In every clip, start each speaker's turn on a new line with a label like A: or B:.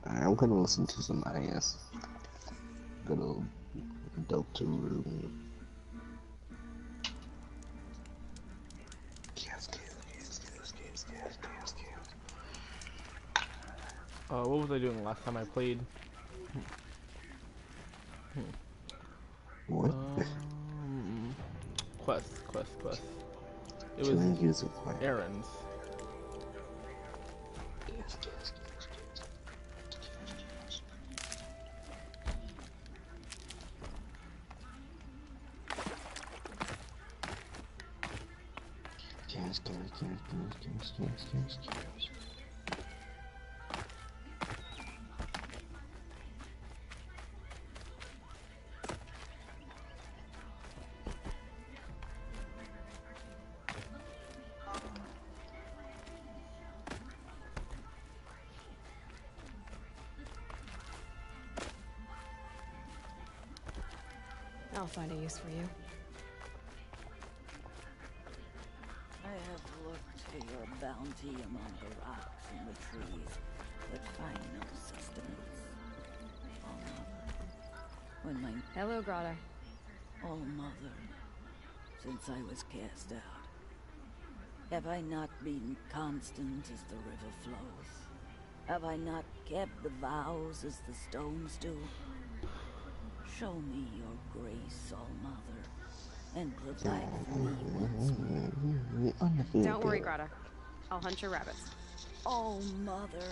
A: I'm gonna listen to some IS. Good old Deltarune.
B: What was I doing last time I played?
A: What?
B: Quest. It was
A: Killing use of fire.
B: errands.
C: I'll find a use for you.
D: I have looked for your bounty among the rocks and the trees, but find no sustenance. Oh, Mother. When my...
C: Hello, Grata.
D: Oh, Mother. Since I was cast out, have I not been constant as the river flows? Have I not kept the vows as the stones do? Show me your grace, All Mother, and provide for me once more.
C: Don't worry, Grata. I'll hunt your rabbits.
D: Oh, Mother,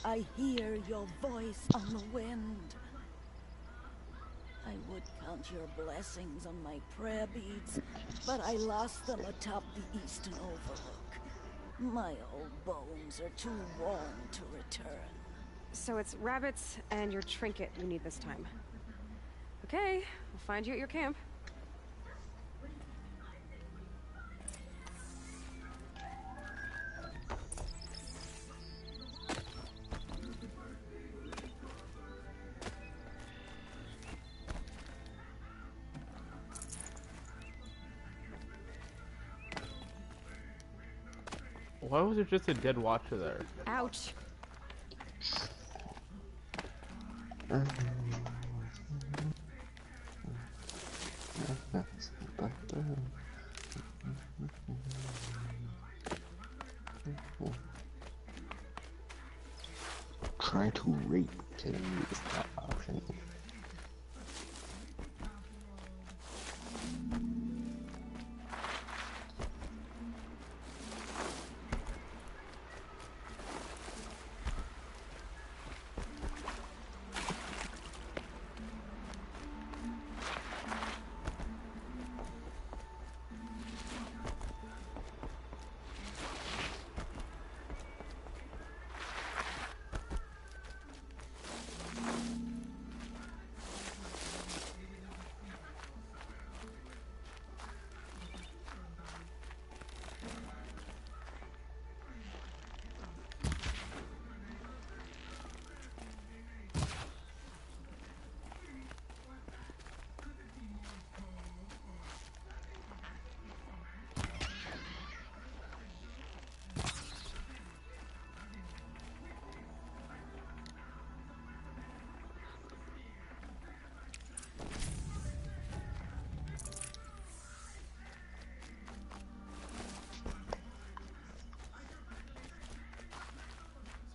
D: I hear your voice on the wind. I would count your blessings on my prayer beads, but I lost them atop the eastern overlook. My old bones are too worn to return.
C: So it's rabbits and your trinket you need this time. Okay, I'll find you at your camp.
B: Why was there just a dead watcher there?
C: Ouch.
A: Try to rape killing you is not an option.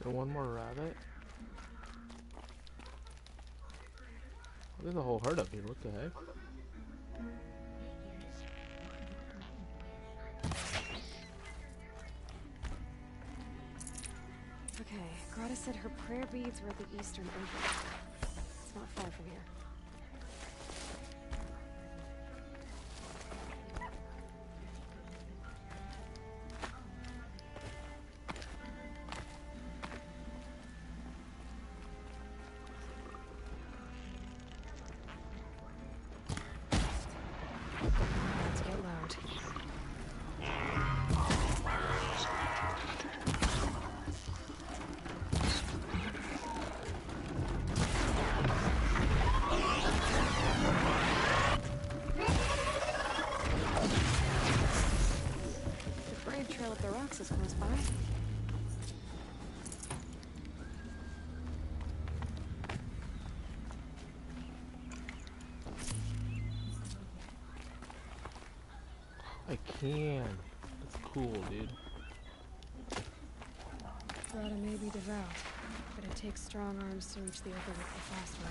B: So one more rabbit? There's a whole herd up here, what the heck?
C: Okay, Grata said her prayer beads were at the eastern overlook. It's not far from here.
B: I can. That's cool, dude.
C: Grotto may be devout, but it takes strong arms to reach the overlook the fast way.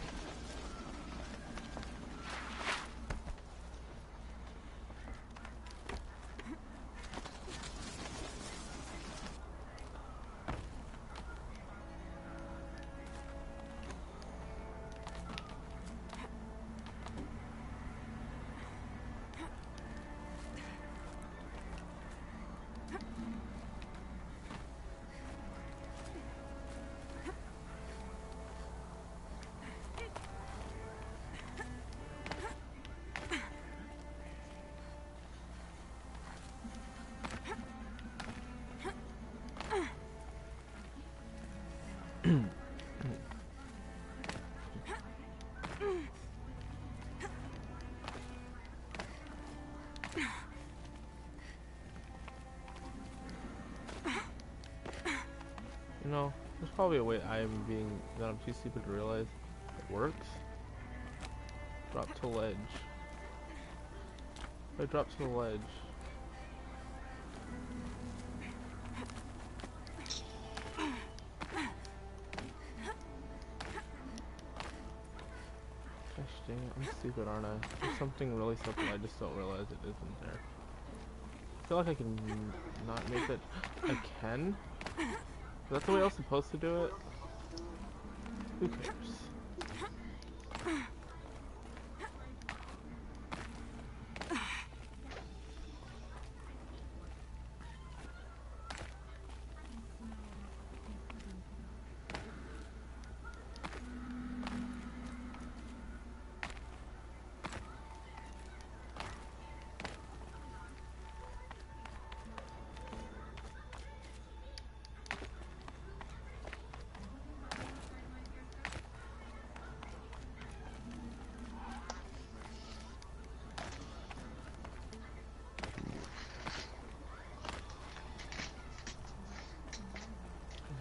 B: You know, there's probably a way I'm too stupid to realize it works. Drop to ledge. If I drop to the ledge. Gosh dang it, I'm stupid, aren't I? There's something really simple, I just don't realize it isn't there. I feel like I can not make it. I can? Is that the way I was supposed to do it? Who cares?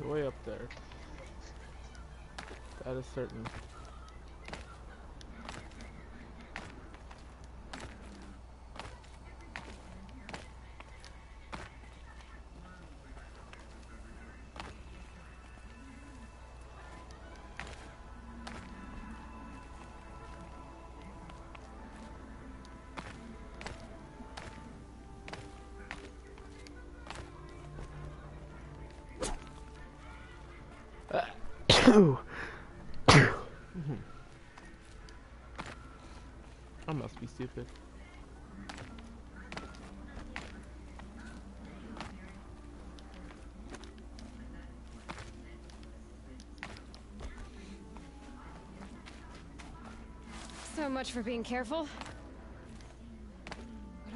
B: Way up there. That is certain. I must be stupid.
C: So much for being careful. What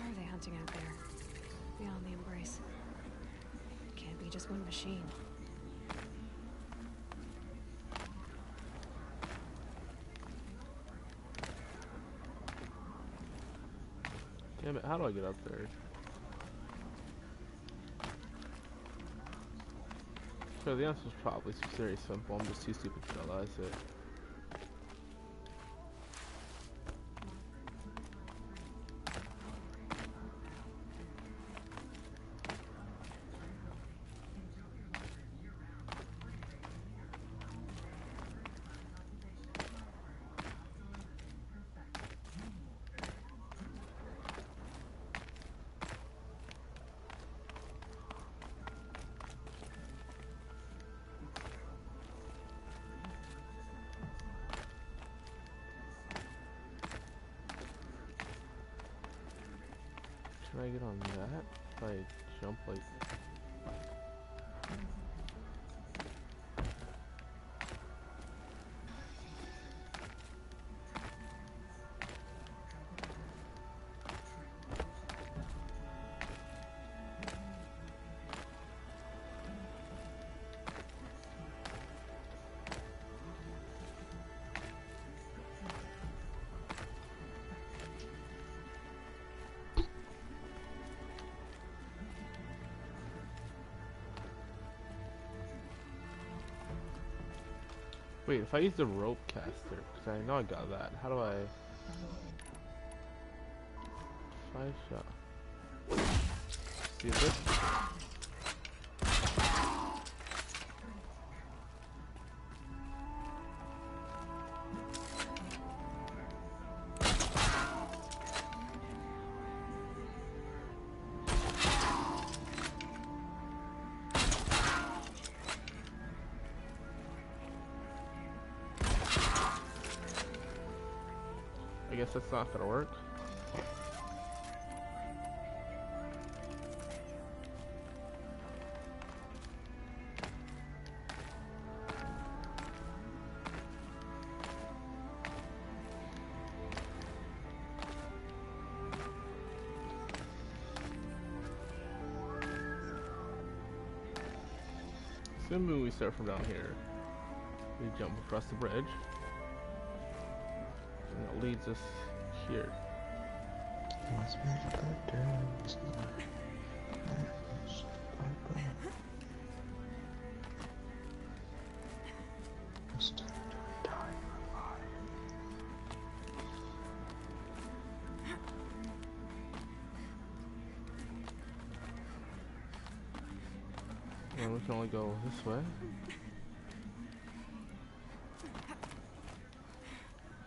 C: are they hunting out there? Beyond the embrace. Can't be just one machine.
B: Damn it, how do I get up there? So the answer is probably very simple, I'm just too stupid to realize it. Can I get on that? If I jump like... Wait, if I use the rope caster, because I know I got that, how do I... 5 shot. stupid. I guess that's not gonna work. Assuming we start from down here, we jump across the bridge, and it leads us here. And we can only go this way.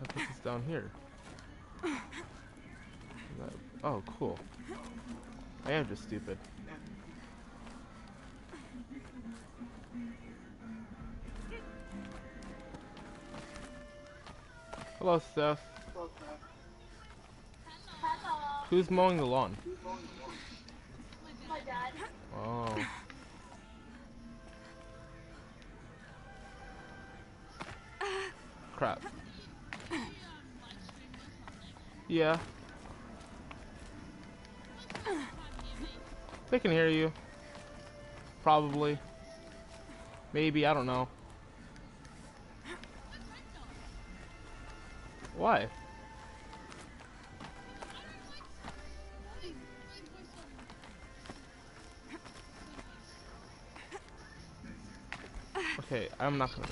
B: That puts us down here. Oh, cool. I am just stupid. Hello, Steph. Who's mowing the lawn?
E: My dad.
B: Oh. Crap. Yeah. They can hear you. Probably. Maybe, I don't know. Why? Okay, I'm not gonna.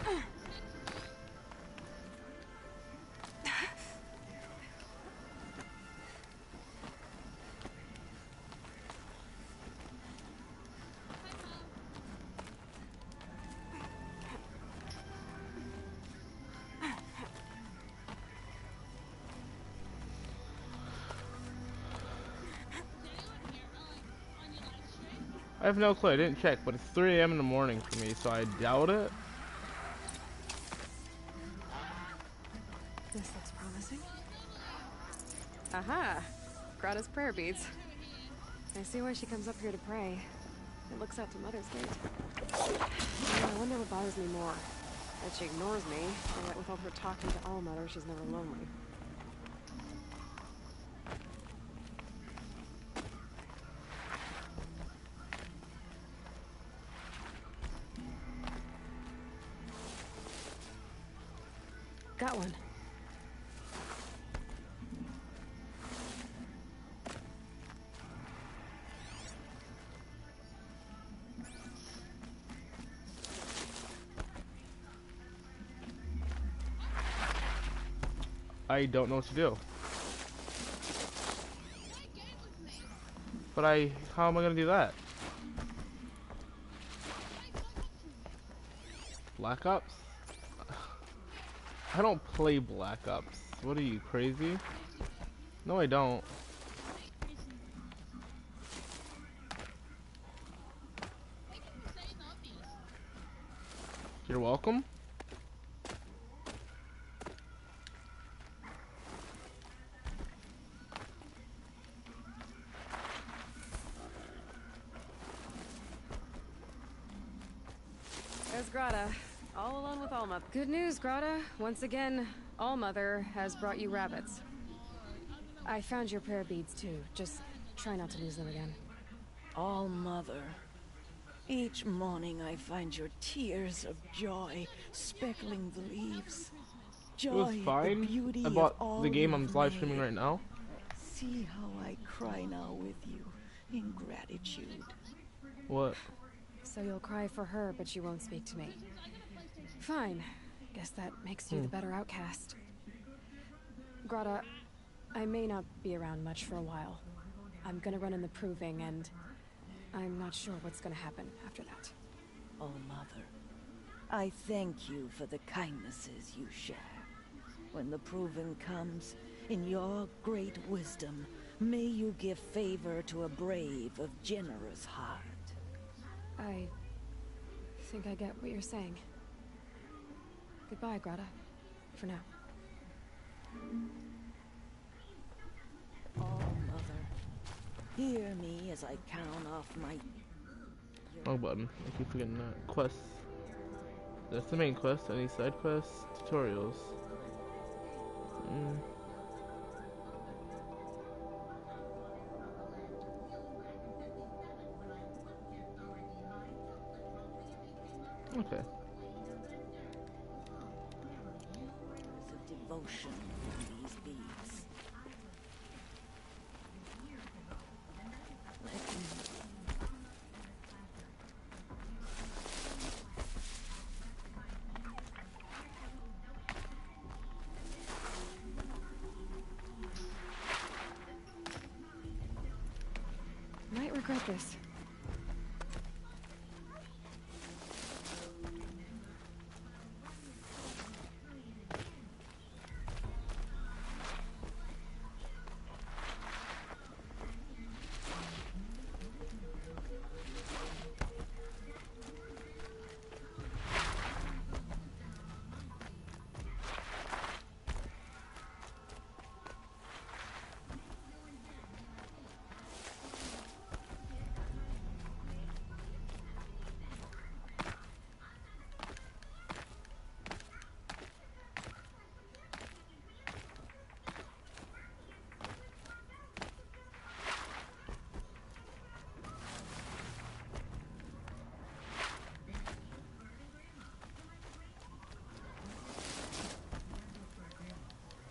B: I have no clue, I didn't check, but it's 3 AM in the morning for me, so I doubt it.
C: This looks promising. Aha! Grata's prayer beads. I see why she comes up here to pray. It looks out to Mother's Gate. I wonder what bothers me more. That she ignores me, and that with all her talking to Allmother, she's never lonely. Got one.
B: I don't know what to do. But how am I gonna do that? Black Ops? I don't play Black Ops. What are you, crazy? No, I don't. You're welcome.
C: There's Grata, all alone with Allmother. Good news, Grata. Once again, Allmother has brought you rabbits. I found your prayer beads too. Just try not to lose them again.
D: Allmother, each morning I find your tears of joy speckling the leaves.
B: It was
D: Joy,
B: fine.
D: the beauty
B: I
D: of
B: bought
D: all
B: the game I'm
D: you've
B: live streaming
D: made.
B: right now.
D: See how I cry now with you in gratitude.
B: What?
C: So you'll cry for her, but you won't speak to me. Fine. Guess that makes you the better outcast. Grata, I may not be around much for a while. I'm gonna run in the proving, and I'm not sure what's gonna happen after that.
D: Oh, Mother, I thank you for the kindnesses you share. When the proving comes, in your great wisdom, may you give favor to a brave of generous heart.
C: I think I get what you're saying. Goodbye, Grata. For now.
D: Oh, Mother, hear me as I count off my...
B: Wrong button. I keep forgetting that. Quests. That's the main quest. Any side quests? Tutorials. Okay.
D: There's a devotion in these beads.
C: Might regret this.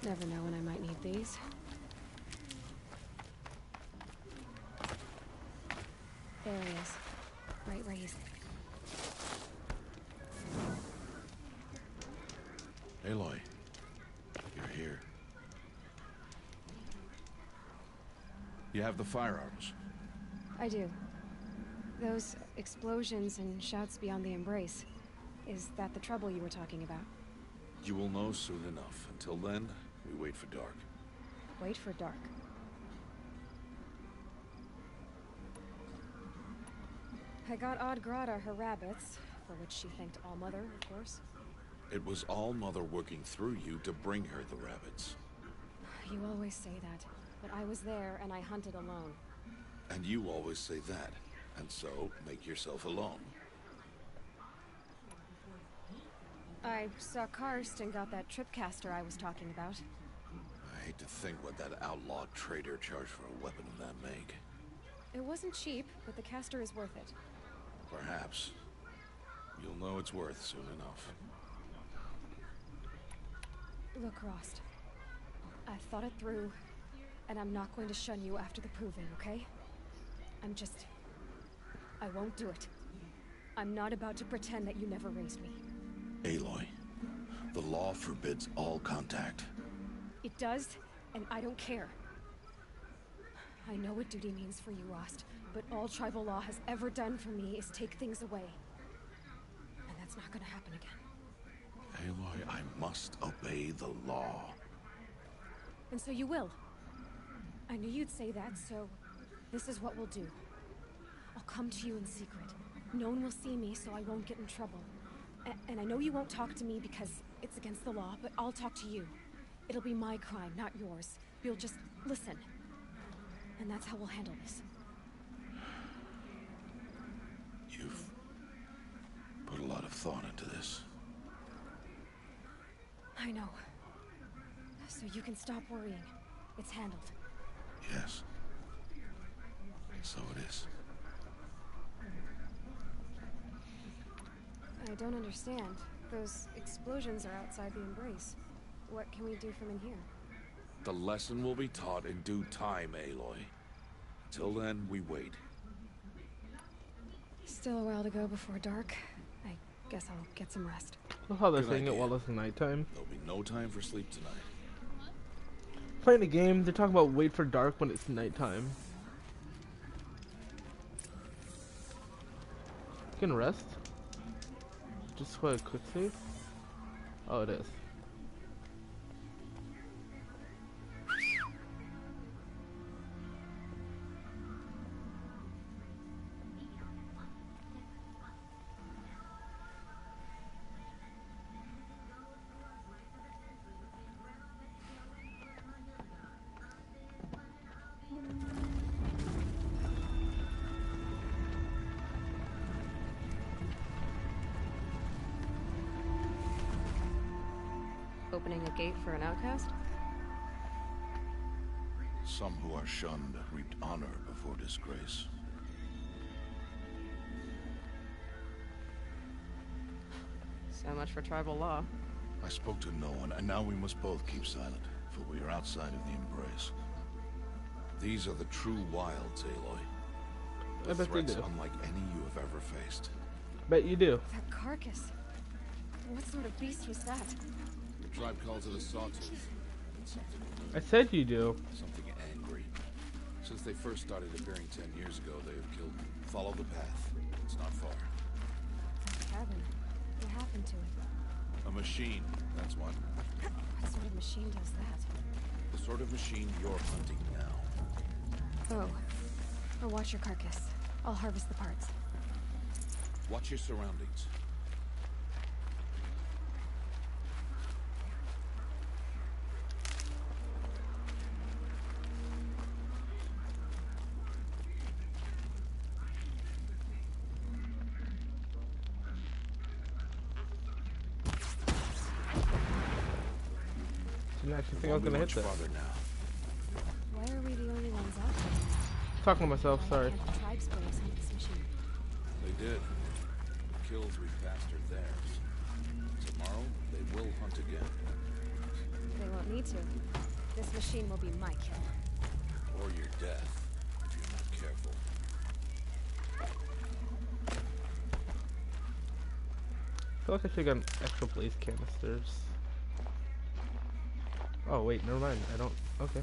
C: Never know when I might need these. There he is. Right where he's...
F: Aloy, you're here. You have the firearms.
C: I do. Those explosions and shouts beyond the embrace. Is that the trouble you were talking about?
F: You will know soon enough. Until then, we wait for dark.
C: Wait for dark. I got Odd Grata her rabbits, for which she thanked Allmother, of course.
F: It was Allmother working through you to bring her the rabbits.
C: You always say that, but I was there and I hunted alone.
F: And you always say that. And so, make yourself alone.
C: I saw Karst and got that tripcaster I was talking about.
F: I hate to think what that outlaw trader charged for a weapon of that make.
C: It wasn't cheap, but the caster is worth it.
F: Perhaps. You'll know it's worth soon enough.
C: Look, Rost. I've thought it through, and I'm not going to shun you after the proving, okay? I won't do it. I'm not about to pretend that you never raised me.
F: Aloy, the law forbids all contact.
C: It does, and I don't care. I know what duty means for you, Rost, but all tribal law has ever done for me is take things away. And that's not gonna happen again.
F: Aloy, I must obey the law.
C: And so you will. I knew you'd say that, so this is what we'll do. I'll come to you in secret. No one will see me, so I won't get in trouble. And I know you won't talk to me because it's against the law, but I'll talk to you. It'll be my crime, not yours. You'll just listen. And that's how we'll handle this.
F: You've put a lot of thought into this.
C: I know. So you can stop worrying. It's handled.
F: Yes. So it is.
C: I don't understand. Those explosions are outside the embrace. What can we do from in here?
F: The lesson will be taught in due time, Aloy. Till then, we wait.
C: Still a while to go before dark. I guess I'll get some rest.
B: I love how they're
F: Good
B: saying it
F: idea.
B: while it's nighttime.
F: There'll be no time for sleep tonight.
B: Playing a game, they're talking about wait for dark when it's nighttime. can rest? Just for a quick save? Oh, it is.
C: Opening a gate for an outcast?
F: Some who are shunned reaped honor before disgrace.
C: So much for tribal law.
F: I spoke to no one, and now we must both keep silent, for we are outside of the Embrace. These are the true wilds, Aloy.
B: I bet they
F: Threats
B: do.
F: unlike any you have ever faced.
B: Bet you do.
C: That carcass. What sort of beast was that?
F: The tribe calls it a sawtooth. It's something
B: I said you do.
F: something angry. Since they first started appearing 10 years ago, they have killed me. Follow the path. It's not far.
C: That cabin. What happened to it?
F: A machine, that's what.
C: What sort of machine does that?
F: The sort of machine you're hunting now.
C: Oh. I'll watch your carcass. I'll harvest the parts.
F: Watch your surroundings.
B: Didn't actually think I was gonna hit that.
F: Farther now.
C: Why are we the only ones out there?
B: Talking to myself,
C: Why
B: sorry.
C: can't the tribe sparrows hunt this machine?
F: They did. The kills we passed are theirs. Tomorrow, they will hunt again.
C: They won't need to. This machine will be my kill.
F: Or your death, if you're not careful.
B: I feel like I should have gotten extra blaze canisters. Oh wait, never mind. I don't. Okay.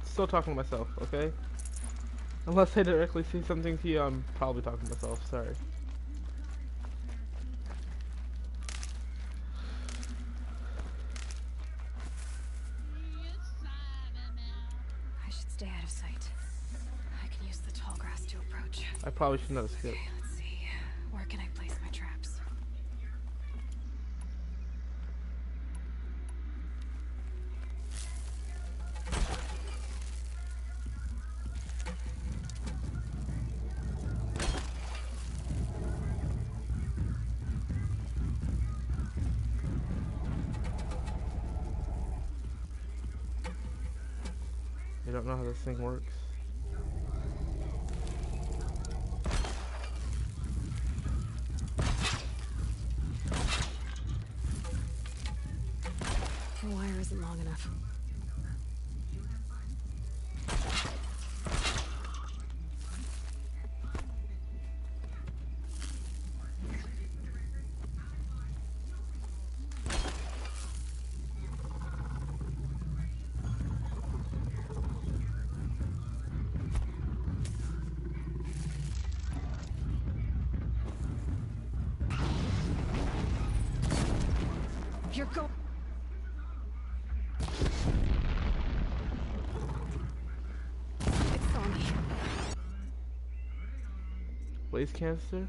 B: Still talking to myself. Okay. Unless I directly say something to you, I'm probably talking to myself. Sorry.
C: I should stay out of sight. I can use the tall grass to approach.
B: I probably shouldn't have skipped.
C: Okay, let's see. Where can I place my traps?
B: I don't know how this thing works.
C: The wire isn't long enough. You're going. It's on me.
B: Blaze canister?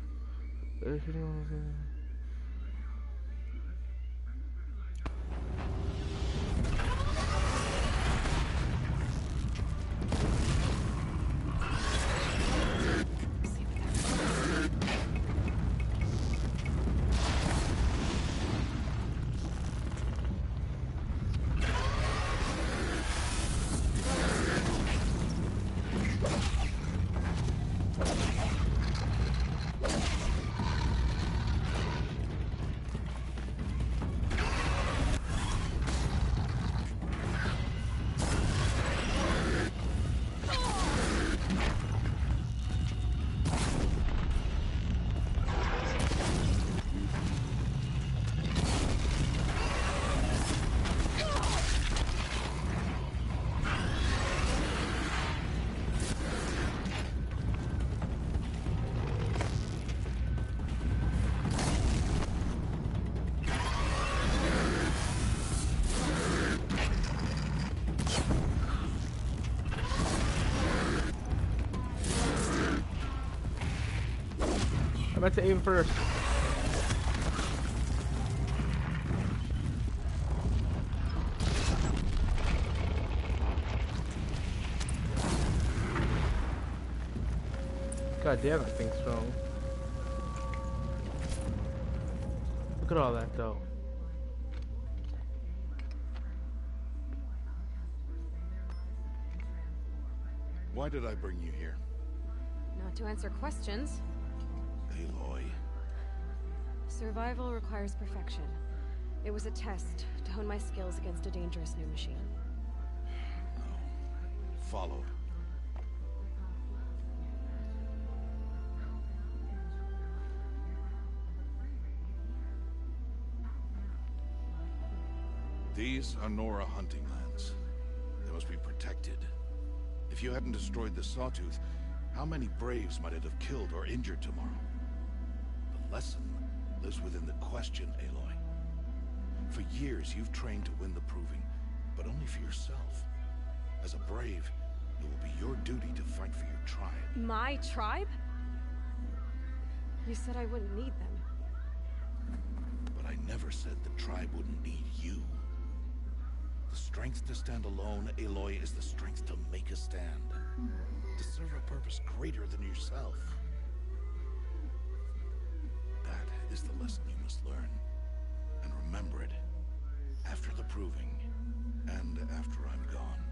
B: I meant to aim first. God damn, that thing's strong. Look at all that though.
F: Why did I bring you here?
C: Not to answer questions.
F: Aloy.
C: Survival requires perfection. It was a test to hone my skills against a dangerous new machine.
F: No. Follow. These are Nora hunting lands. They must be protected. If you hadn't destroyed the Sawtooth, how many Braves might it have killed or injured tomorrow? The lesson lives within the question, Aloy. For years, you've trained to win the Proving, but only for yourself. As a Brave, it will be your duty to fight for your tribe.
C: My tribe? You said I wouldn't need them.
F: But I never said the tribe wouldn't need you. The strength to stand alone, Aloy, is the strength to make a stand. To serve a purpose greater than yourself. That is the lesson you must learn. And remember it after the Proving, and after I'm gone.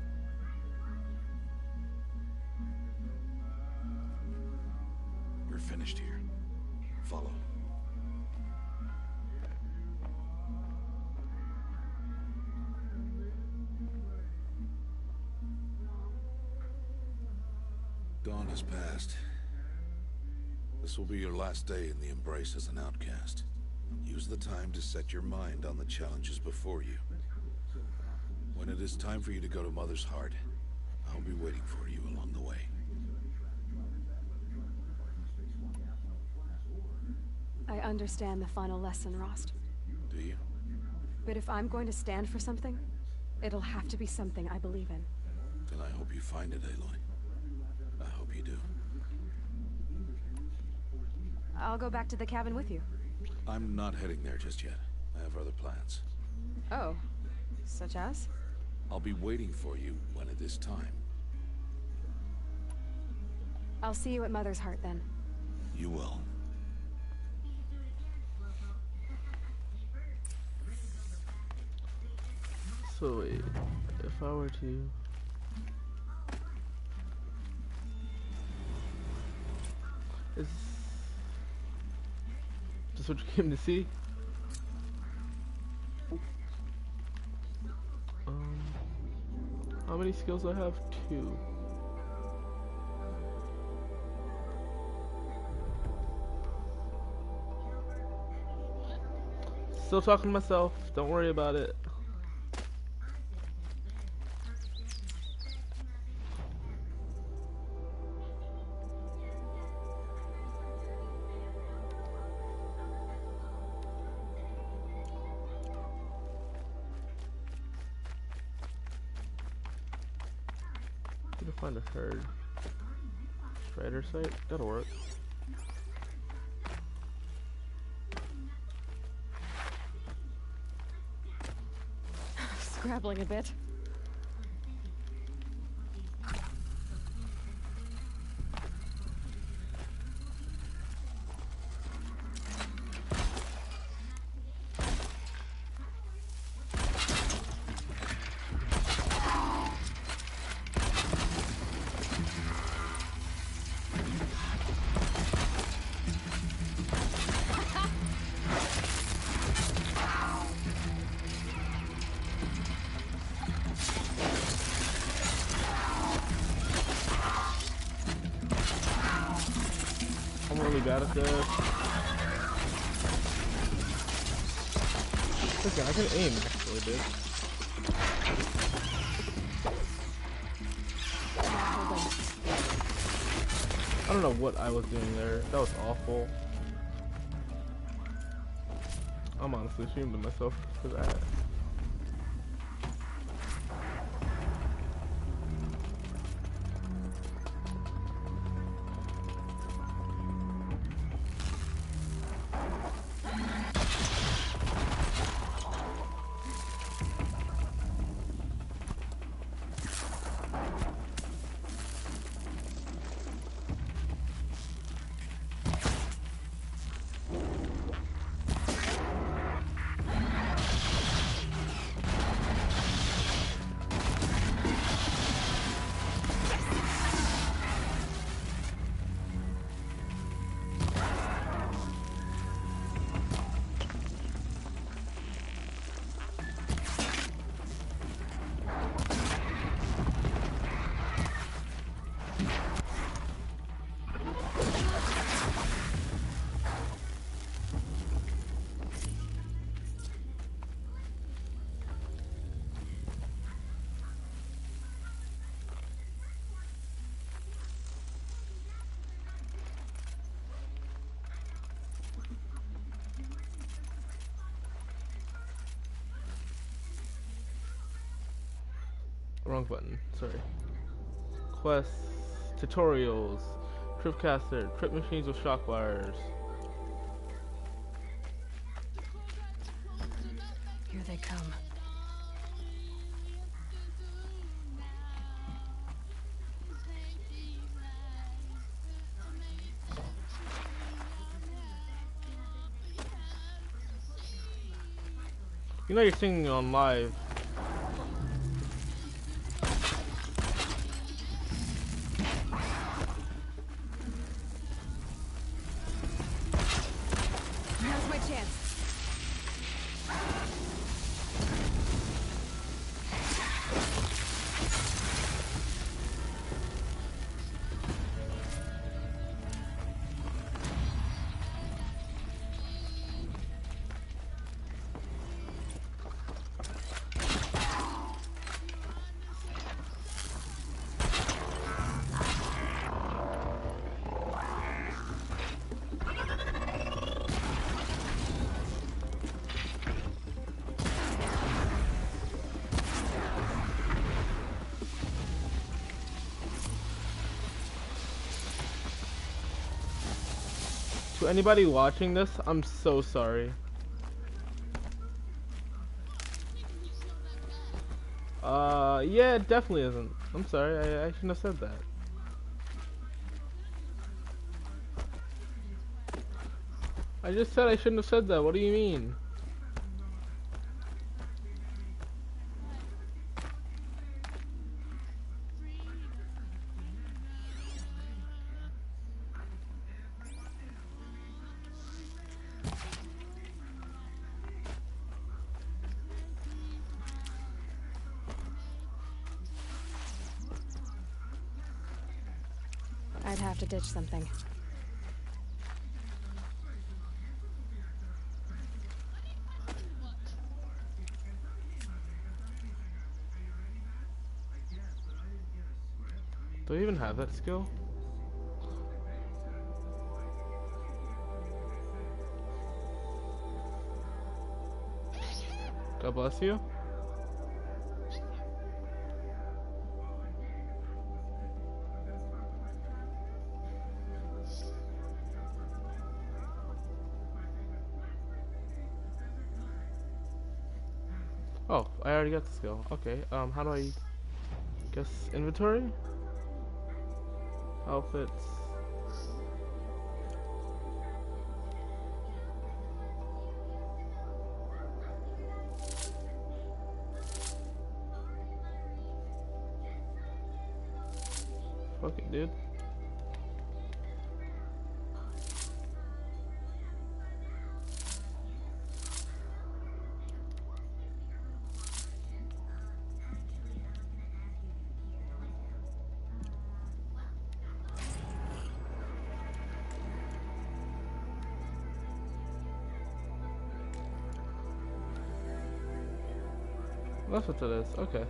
F: We're finished here. Follow. Dawn has passed. This will be your last day in the Embrace as an outcast. Use the time to set your mind on the challenges before you. When it is time for you to go to Mother's Heart, I'll be waiting for you along the way.
C: I understand the final lesson, Rost.
F: Do you?
C: But if I'm going to stand for something, it'll have to be something I believe in.
F: Then I hope you find it, Aloy. I hope you do.
C: I'll go back to the cabin with you.
F: I'm not heading there just yet. I have other plans.
C: Oh, such as?
F: I'll be waiting for you when it is time.
C: I'll see you at Mother's Heart then.
F: You will.
B: So wait, if I were to... Is this what you came to see? How many skills do I have? 2. Still talking to myself, don't worry about it. Find a herd. Strider site? That'll work.
C: Scrabbling a bit.
B: I'm really bad at this. Listen, I can aim actually, dude. I don't know what I was doing there. That was awful. I'm honestly ashamed of myself for that. Wrong button. Sorry. Quests, tutorials, tripcaster, trip machines with shock wires.
C: Here they come.
B: You know you're singing on live.
C: Now's my chance.
B: To anybody watching this, I'm so sorry. Yeah, it definitely isn't. I'm sorry, I shouldn't have said that. I just said I shouldn't have said that. What do you mean?
C: I'd have to ditch something.
B: Do I even have that skill? God bless you. Oh, I already got the skill. Okay, how do I guess inventory? Outfits. Fuck it, dude. That's what it is. Okay.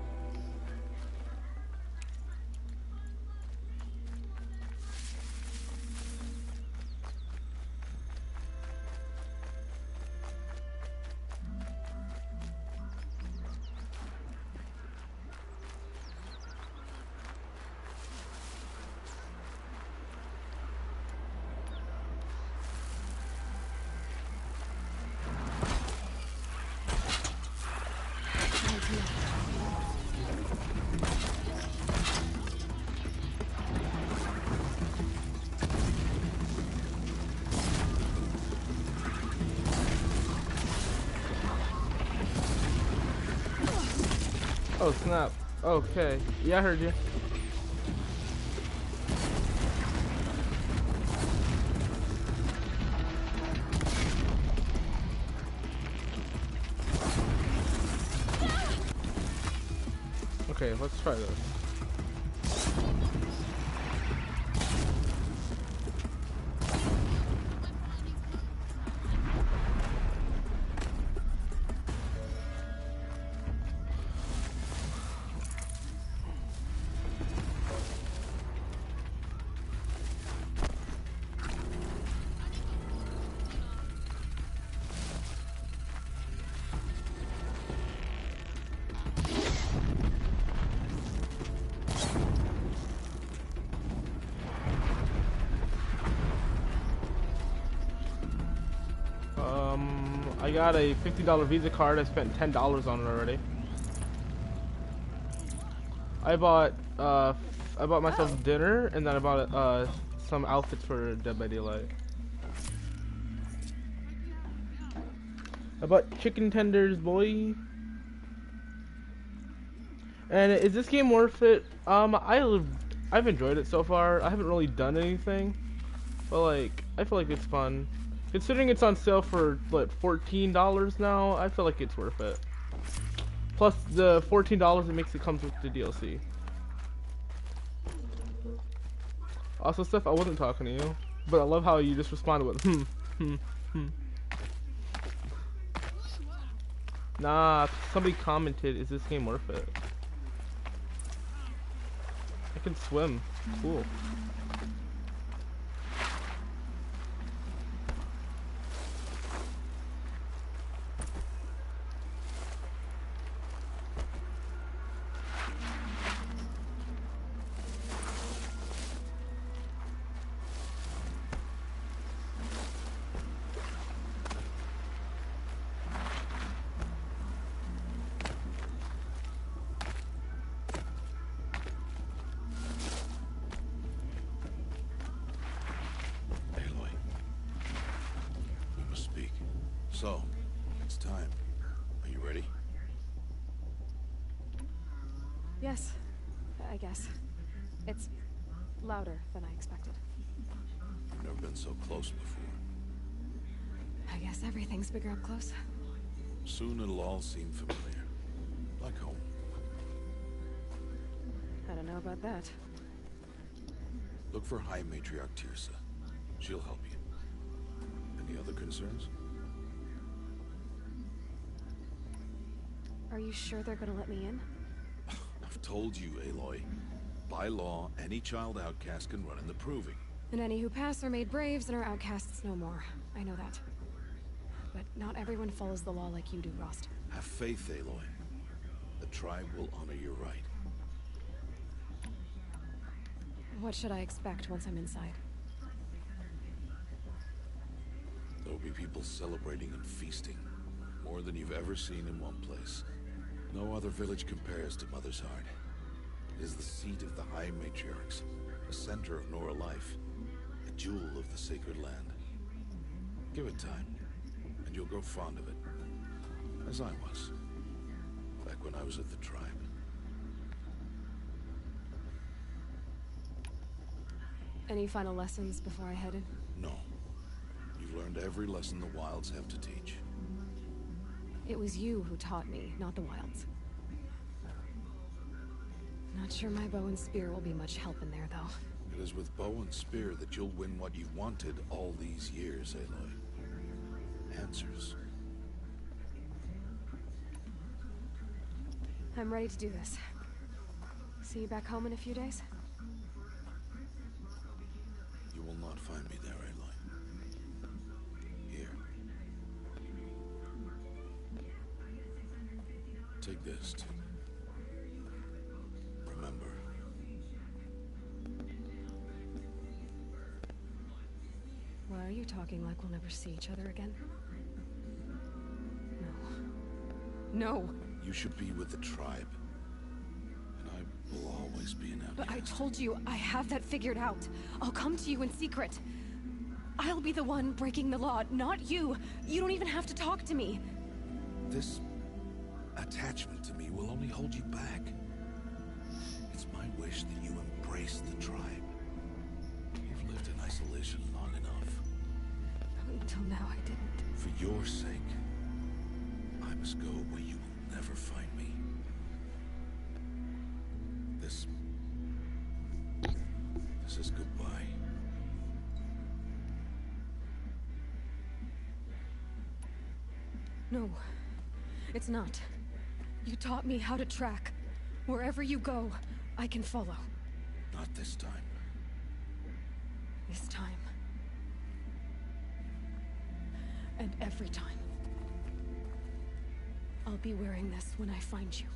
B: Oh snap. Okay. Yeah, I heard you. Okay, let's try this. got a $50 Visa card. I spent $10 on it already. I bought myself dinner, and then I bought some outfits for Dead by Daylight. I bought chicken tenders, boy. And is this game worth it? I've enjoyed it so far. I haven't really done anything, but like I feel like it's fun. Considering it's on sale for what, $14 now, I feel like it's worth it. Plus the $14 it makes it comes with the DLC. Also, Steph, I wasn't talking to you, but I love how you just responded with Nah, somebody commented, is this game worth it? I can swim. Cool.
F: So, it's time. Are you ready?
C: Yes, I guess. It's louder than I expected.
F: I've never been so close before.
C: I guess everything's bigger up close.
F: Soon it'll all seem familiar. Like home.
C: I don't know about that.
F: Look for High Matriarch Teersa. She'll help you. Any other concerns?
C: Are you sure they're gonna let me in?
F: I've told you, Aloy. By law, any child outcast can run in the Proving.
C: And any who pass are made braves and are outcasts no more. I know that. But not everyone follows the law like you do, Rost.
F: Have faith, Aloy. The tribe will honor your right.
C: What should I expect once I'm inside?
F: There'll be people celebrating and feasting. More than you've ever seen in one place. No other village compares to Mother's Heart. It is the seat of the High Matriarchs, the center of Nora life, a jewel of the sacred land. Give it time, and you'll grow fond of it. As I was, back when I was at the tribe.
C: Any final lessons before I head in?
F: No. You've learned every lesson the Wilds have to teach.
C: It was you who taught me, not the Wilds. Not sure my bow and spear will be much help in there, though.
F: It is with bow and spear that you'll win what you've wanted all these years, Aloy. Answers.
C: I'm ready to do this. See you back home in a few days?
F: You will not find me there, Aloy. Here. Take this, too. Remember.
C: Why are you talking like we'll never see each other again? No. No!
F: You should be with the tribe. And I will always be an outcast.
C: But I told you, I have that figured out. I'll come to you in secret. I'll be the one breaking the law, not you. You don't even have to talk to me.
F: This attachment to me will only hold you back. It's my wish that you embrace the tribe. You've lived in isolation long enough.
C: Until now, I didn't.
F: For your sake, I must go where you will never find me. This is goodbye.
C: No, it's not. You taught me how to track. Wherever you go, I can follow.
F: Not this time.
C: This time. And every time. I'll be wearing this when I find you.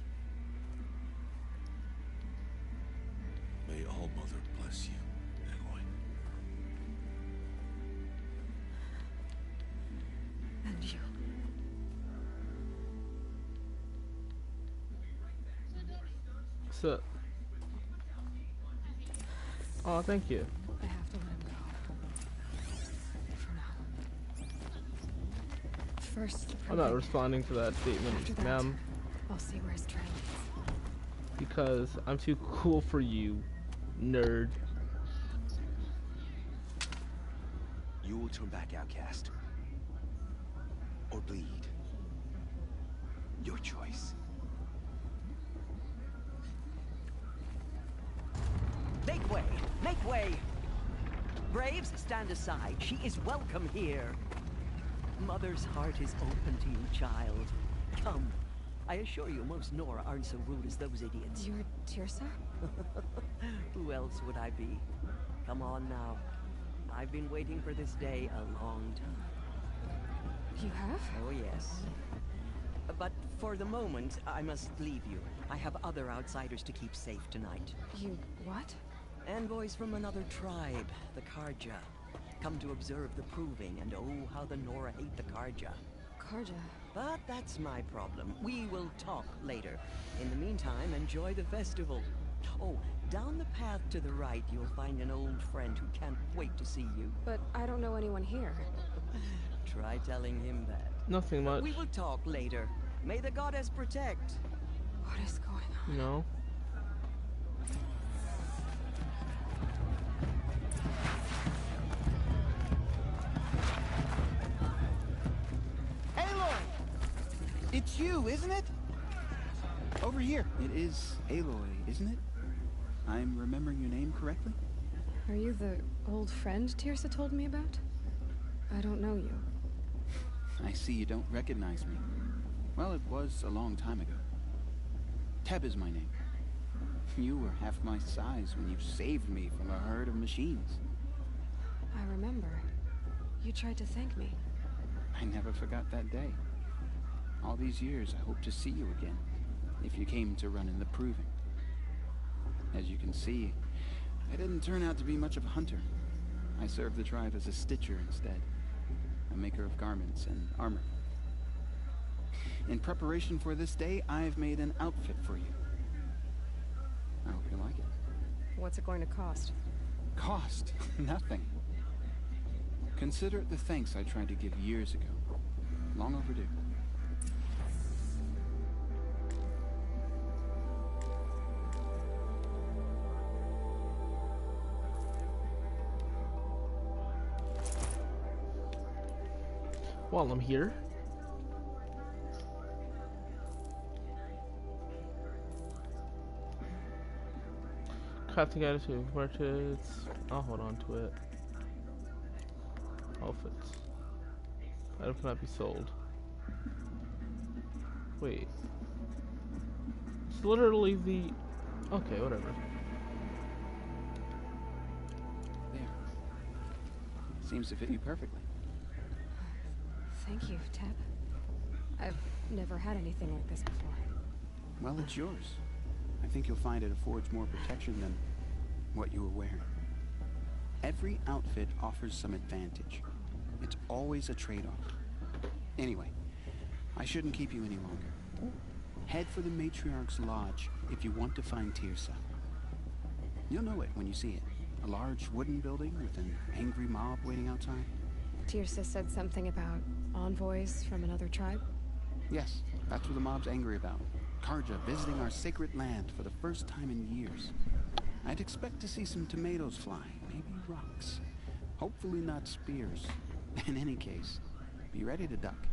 F: May All Mother bless you, Aloy.
C: And you.
B: So. Oh, thank you.
C: I have to let him go. For now. First,
B: I'm not responding to that statement,
C: after that,
B: ma'am,
C: I'll see where his trail leads.
B: because I'm too cool for you, nerd.
G: You will turn back, outcast. Or bleed. Your choice.
H: Make way! Make way! Braves, stand aside. She is welcome here. Mother's heart is open to you, child. Come. I assure you, most Nora aren't so rude as those idiots.
C: You're Tirsa?
H: Who else would I be? Come on now. I've been waiting for this day a long time.
C: You have?
H: Oh, yes. But for the moment, I must leave you. I have other outsiders to keep safe tonight.
C: You what?
H: Envoys from another tribe, the Karja. Come to observe the proving, and oh, how the Nora hate the Karja.
C: Karja.
H: But that's my problem. We will talk later. In the meantime, enjoy the festival. Oh, down the path to the right, you'll find an old friend who can't wait to see you.
C: But I don't know anyone here.
H: Try telling him that.
B: Nothing much.
H: We will talk later. May the goddess protect.
C: What is going on?
B: No.
I: Aloy! It's you, isn't it? Over here. It is Aloy, isn't it? I'm remembering your name correctly?
C: Are you the old friend Tirsa told me about? I don't know you.
I: I see you don't recognize me. Well, it was a long time ago. Teb is my name. You were half my size when you saved me from a herd of machines.
C: I remember. You tried to thank me.
I: I never forgot that day. All these years, I hope to see you again, if you came to run in the proving. As you can see, I didn't turn out to be much of a hunter. I served the tribe as a stitcher instead, a maker of garments and armor. In preparation for this day, I've made an outfit for you. I hope you like it.
C: What's it going to cost?
I: Cost? Nothing. Consider it the thanks I tried to give years ago. Long overdue.
B: While I'm here. Crafting attitude, merchants. I'll hold on to it. Outfits. Item cannot be sold. Wait. It's literally the... Okay, whatever.
I: There. Seems to fit you perfectly.
C: Thank you, Teb. I've never had anything like this before.
I: Well, it's yours. I think you'll find it affords more protection than what you were wearing. Every outfit offers some advantage. It's always a trade-off. Anyway, I shouldn't keep you any longer. Head for the Matriarch's Lodge if you want to find Tirsa. You'll know it when you see it. A large wooden building with an angry mob waiting outside.
C: Tirsa said something about envoys from another tribe?
I: Yes, that's what the mob's angry about. Karja visiting our sacred land for the first time in years. I'd expect to see some tomatoes fly, maybe rocks. Hopefully not spears. In any case, be ready to duck.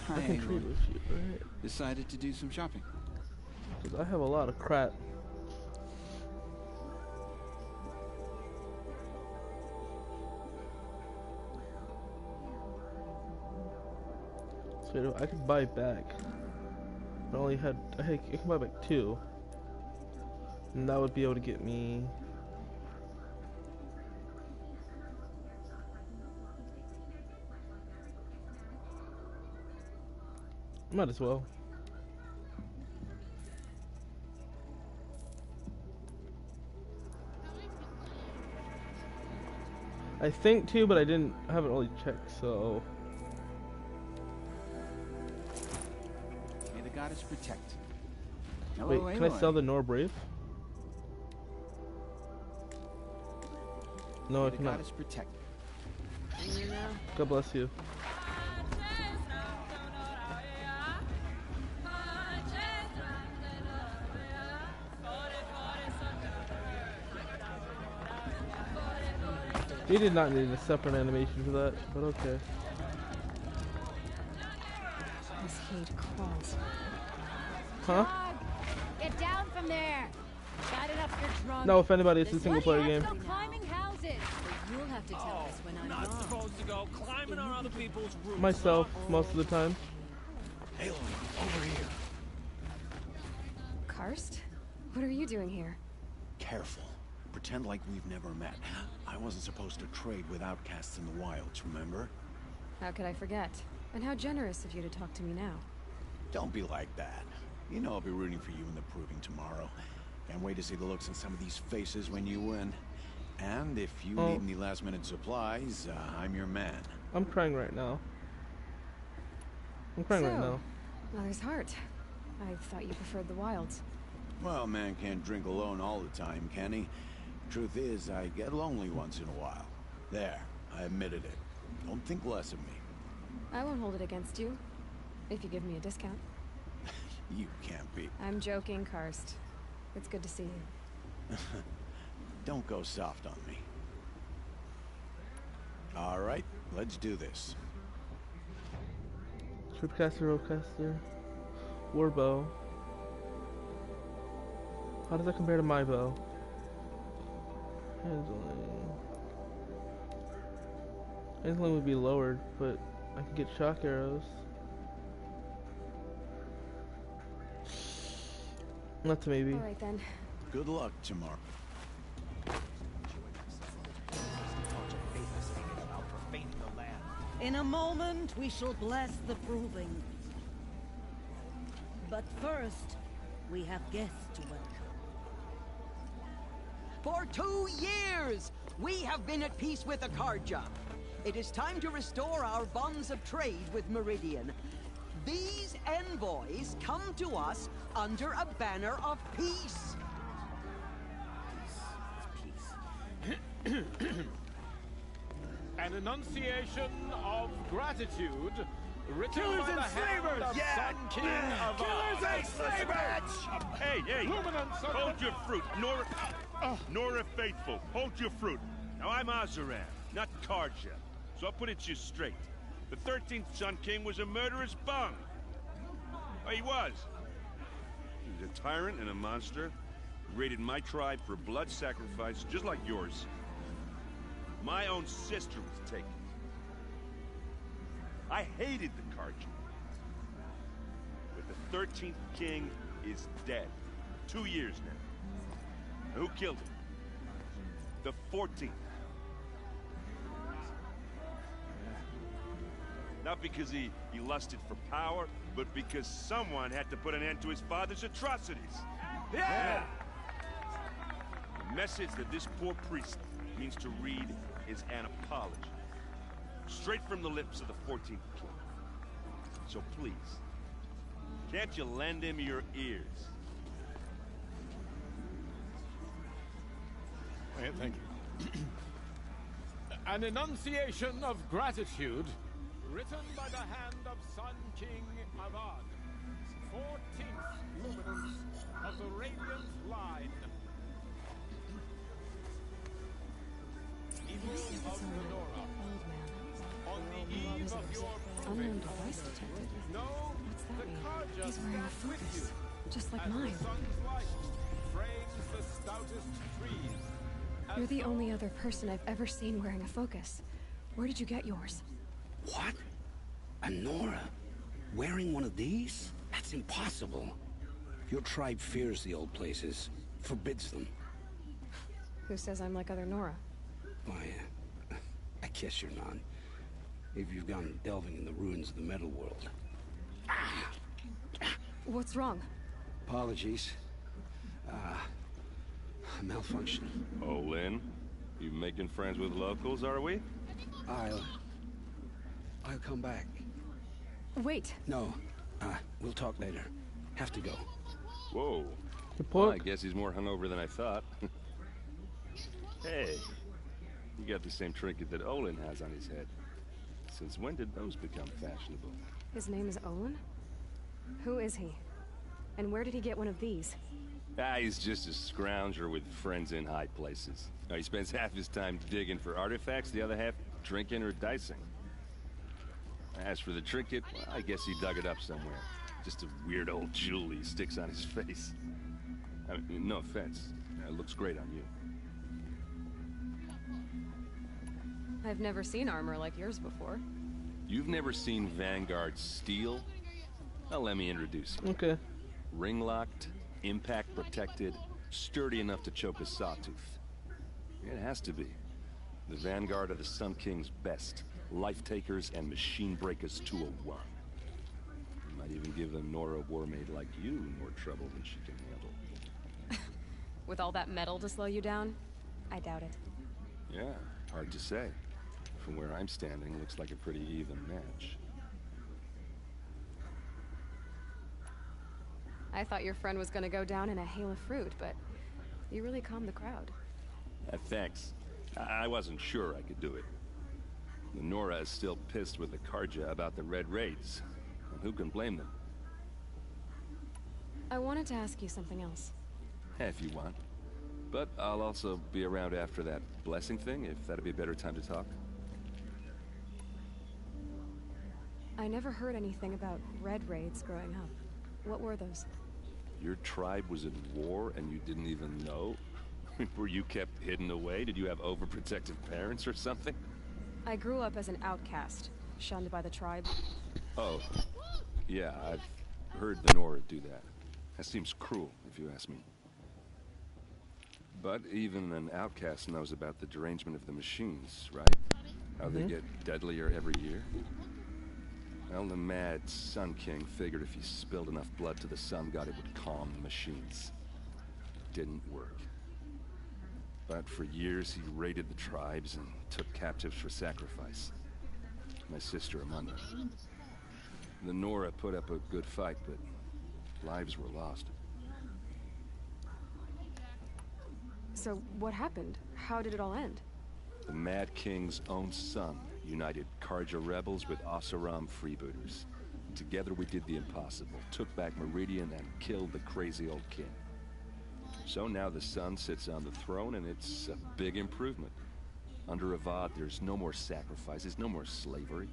B: I can trade with you, right?
I: Decided to do some shopping.
B: Because I have a lot of crap. So I could buy back. I only had, I can buy back 2. And that would be able to get me... Might as well. I think too, but I haven't really checked, so...
I: May the goddess protect.
B: Wait, can I sell the Nora Brave? No, I cannot.
I: Goddess protect.
B: God bless you. They did not need a separate animation for that, but okay.
C: This heat crawls.
B: Huh?
J: Get down from there! Bad enough you're drunk.
B: No, if anybody, it's a single player game.
J: Go climbing houses.
C: You'll have to tell us when I'm
K: Not
C: wrong.
K: supposed to go climbing on other people's roofs.
B: Myself, most of the time.
F: Aloy, over here.
C: Karst? What are you doing here?
F: Careful. Pretend like we've never met. I wasn't supposed to trade with outcasts in the wilds, remember?
C: How could I forget? And how generous of you to talk to me now.
F: Don't be like that. You know I'll be rooting for you in the proving tomorrow. Can't wait to see the looks on some of these faces when you win. And if you need any last-minute supplies, I'm your man.
B: I'm crying right now. I'm crying right now.
C: Mother's heart. I thought you preferred the wilds.
F: Well, man can't drink alone all the time, can he? Truth is, I get lonely once in a while. There, I admitted it. Don't think less of me.
C: I won't hold it against you. If you give me a discount.
F: You can't be.
C: I'm joking, Karst. It's good to see you.
F: Don't go soft on me. All right, let's do this.
B: Tripcaster, Ropecaster, Warbow. How does that compare to my bow? Handling. Handling would be lowered, but I could get shock arrows. Not to maybe.
C: Alright then.
F: Good luck tomorrow.
D: In a moment, we shall bless the proving. But first, we have guests to welcome.
H: For 2 years, we have been at peace with Akarja. It is time to restore our bonds of trade with Meridian. These envoys come to us under a banner of peace.
K: An enunciation of gratitude written by the hand of Sun King of
F: Killers and slavers!
L: Hey, hold your fruit. Nora Faithful, hold your fruit. Now I'm Azaran, not Karja, so I'll put it to you straight. The 13th Sun King was a murderous bung. Oh, he was. He was a tyrant and a monster. He raided my tribe for blood sacrifice, just like yours. My own sister was taken. I hated the Karja. But the 13th king is dead. 2 years now. Who killed him? The 14th. Not because he lusted for power, but because someone had to put an end to his father's atrocities. Yeah! The message that this poor priest means to read is an apology. Straight from the lips of the 14th king. So please, can't you lend him your ears?
K: Yeah, thank you. An enunciation of gratitude written by the hand of Sun King Avad, 14th luminance of the Radiant Line. Evil of the Nora. On the eve of your
C: Unknown device detected.
K: no,
C: What's that
K: the
C: mean?
K: Karja
C: He's wearing a
K: stands with
C: focus,
K: you.
C: just like
K: And
C: mine.
K: the sun's light frames the stoutest trees.
C: You're the only other person I've ever seen wearing a focus. Where did you get yours?
M: What? A Nora? Wearing one of these? That's impossible. Your tribe fears the old places, forbids them.
C: Who says I'm like other Nora?
M: Why, I guess you're not. If you've gone delving in the ruins of the metal world.
C: What's wrong?
M: Apologies. Malfunction.
L: Oh, Lynn? You making friends with locals, are we?
M: I'll come back.
C: Wait.
M: No, we'll talk later. Have to go.
N: Whoa.
B: Good
N: Well, I
B: pork.
N: guess he's more hungover than I thought. Hey, you got the same trinket that Olin has on his head. Since when did those become fashionable?
C: His name is Owen? Who is he? And where did he get one of these?
N: Ah, he's just a scrounger with friends in high places. He spends half his time digging for artifacts, the other half drinking or dicing. As for the trinket, well, I guess he dug it up somewhere. Just a weird old jewel he sticks on his face. I mean, no offense. It looks great on you.
C: I've never seen armor like yours before.
N: You've never seen Vanguard steel? Well, let me introduce you.
B: Okay.
N: Ring-locked, impact-protected, sturdy enough to choke a sawtooth. It has to be. The Vanguard of the Sun King's best. Life-takers and machine breakers to a one. You might even give a Nora warmaid like you more trouble than she can handle.
C: With all that metal to slow you down? I doubt it.
N: Yeah, hard to say. From where I'm standing, looks like a pretty even match.
C: I thought your friend was gonna go down in a hail of fruit, but you really calmed the crowd.
N: Thanks. I wasn't sure I could do it. The Nora is still pissed with the Karja about the Red Raids. And who can blame them?
C: I wanted to ask you something else.
N: If you want. But I'll also be around after that blessing thing, if that'd be a better time to talk.
C: I never heard anything about Red Raids growing up. What were those?
N: Your tribe was in war and you didn't even know? Were you kept hidden away? Did you have overprotective parents or something?
C: I grew up as an outcast, shunned by the tribe.
N: Oh, yeah, I've heard the Nora do that. That seems cruel, if you ask me. But even an outcast knows about the derangement of the machines, right? How they get deadlier every year. Well, the mad Sun King figured if he spilled enough blood to the Sun God, it would calm the machines. Didn't work. But for years, he raided the tribes and took captives for sacrifice. My sister among them. The Nora put up a good fight, but lives were lost.
C: So what happened? How did it all end?
N: The Mad King's own son united Karja rebels with Oseram freebooters. Together we did the impossible, took back Meridian and killed the crazy old king. So now the Sun sits on the throne and it's a big improvement. Under Avad, there's no more sacrifices, no more slavery.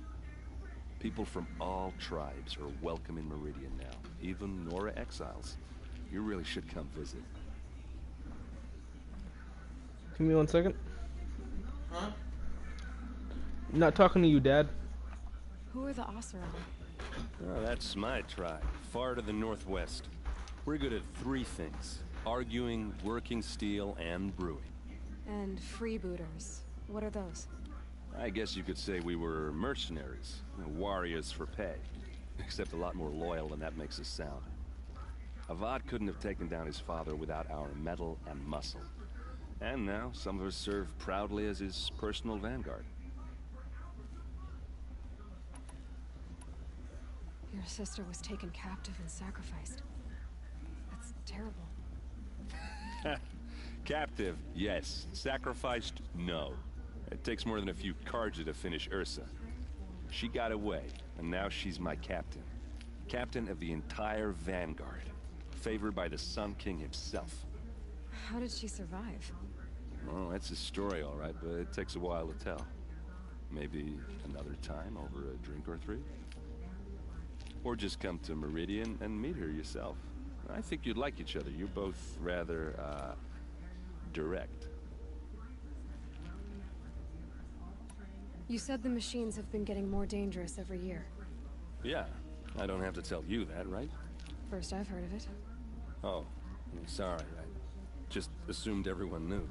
N: People from all tribes are welcome in Meridian now, even Nora exiles. You really should come visit.
B: Give me 1 second. Not talking to you, Dad.
C: Who are the Oseram?
N: Oh, that's my tribe, far to the northwest. We're good at 3 things. Arguing, working steel, and brewing.
C: And freebooters. What are those?
N: I guess you could say we were mercenaries. Warriors for pay. Except a lot more loyal than that makes us sound. Avad couldn't have taken down his father without our metal and muscle. And now, some of us serve proudly as his personal vanguard.
C: Your sister was taken captive and sacrificed. That's terrible.
N: Captive, yes. Sacrificed, no. It takes more than a few Karja to finish Ursa. She got away, and now she's my captain. Captain of the entire Vanguard. Favored by the Sun King himself.
C: How did she survive?
N: Well, that's a story, all right, but it takes a while to tell. Maybe another time over a drink or 3? Or just come to Meridian and meet her yourself. I think you'd like each other. You're both rather, direct.
C: You said the machines have been getting more dangerous every year.
N: Yeah, I don't have to tell you that, right?
C: First I've heard of it.
N: Oh, I'm sorry. I just assumed everyone knew.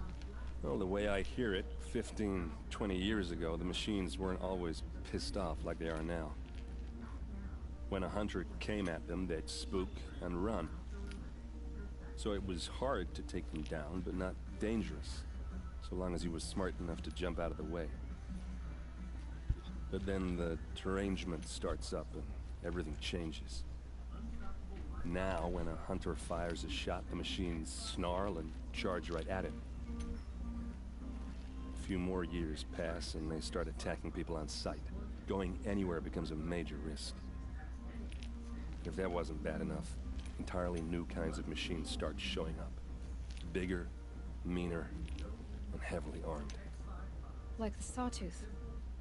N: Well, the way I hear it, 15, 20 years ago, the machines weren't always pissed off like they are now. When a hunter came at them, they'd spook and run. So it was hard to take them down, but not dangerous, so long as he was smart enough to jump out of the way. But then the derangement starts up and everything changes. Now, when a hunter fires a shot, the machines snarl and charge right at it. A few more years pass and they start attacking people on sight. Going anywhere becomes a major risk. If that wasn't bad enough, entirely new kinds of machines start showing up. Bigger, meaner, and heavily armed.
C: Like the Sawtooth.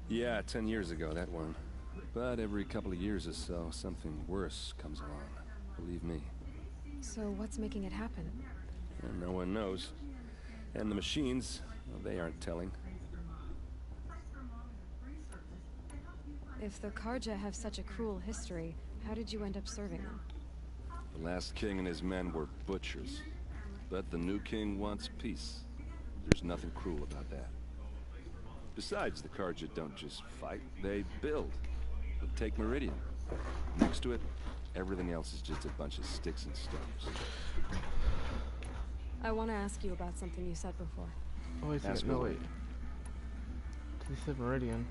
N: Yeah, 10 years ago, that one. But every couple of years or so, something worse comes along. Believe me.
C: So what's making it happen?
N: And no one knows. And the machines, well, they aren't telling.
C: If the Karja have such a cruel history, how did you end up serving them?
N: The last king and his men were butchers. But the new king wants peace. There's nothing cruel about that. Besides, the Karja don't just fight, they build. Take Meridian. Next to it, everything else is just a bunch of sticks and stones.
C: I want to ask you about something you said before.
B: Oh, wait a second. No, wait. You said Meridian.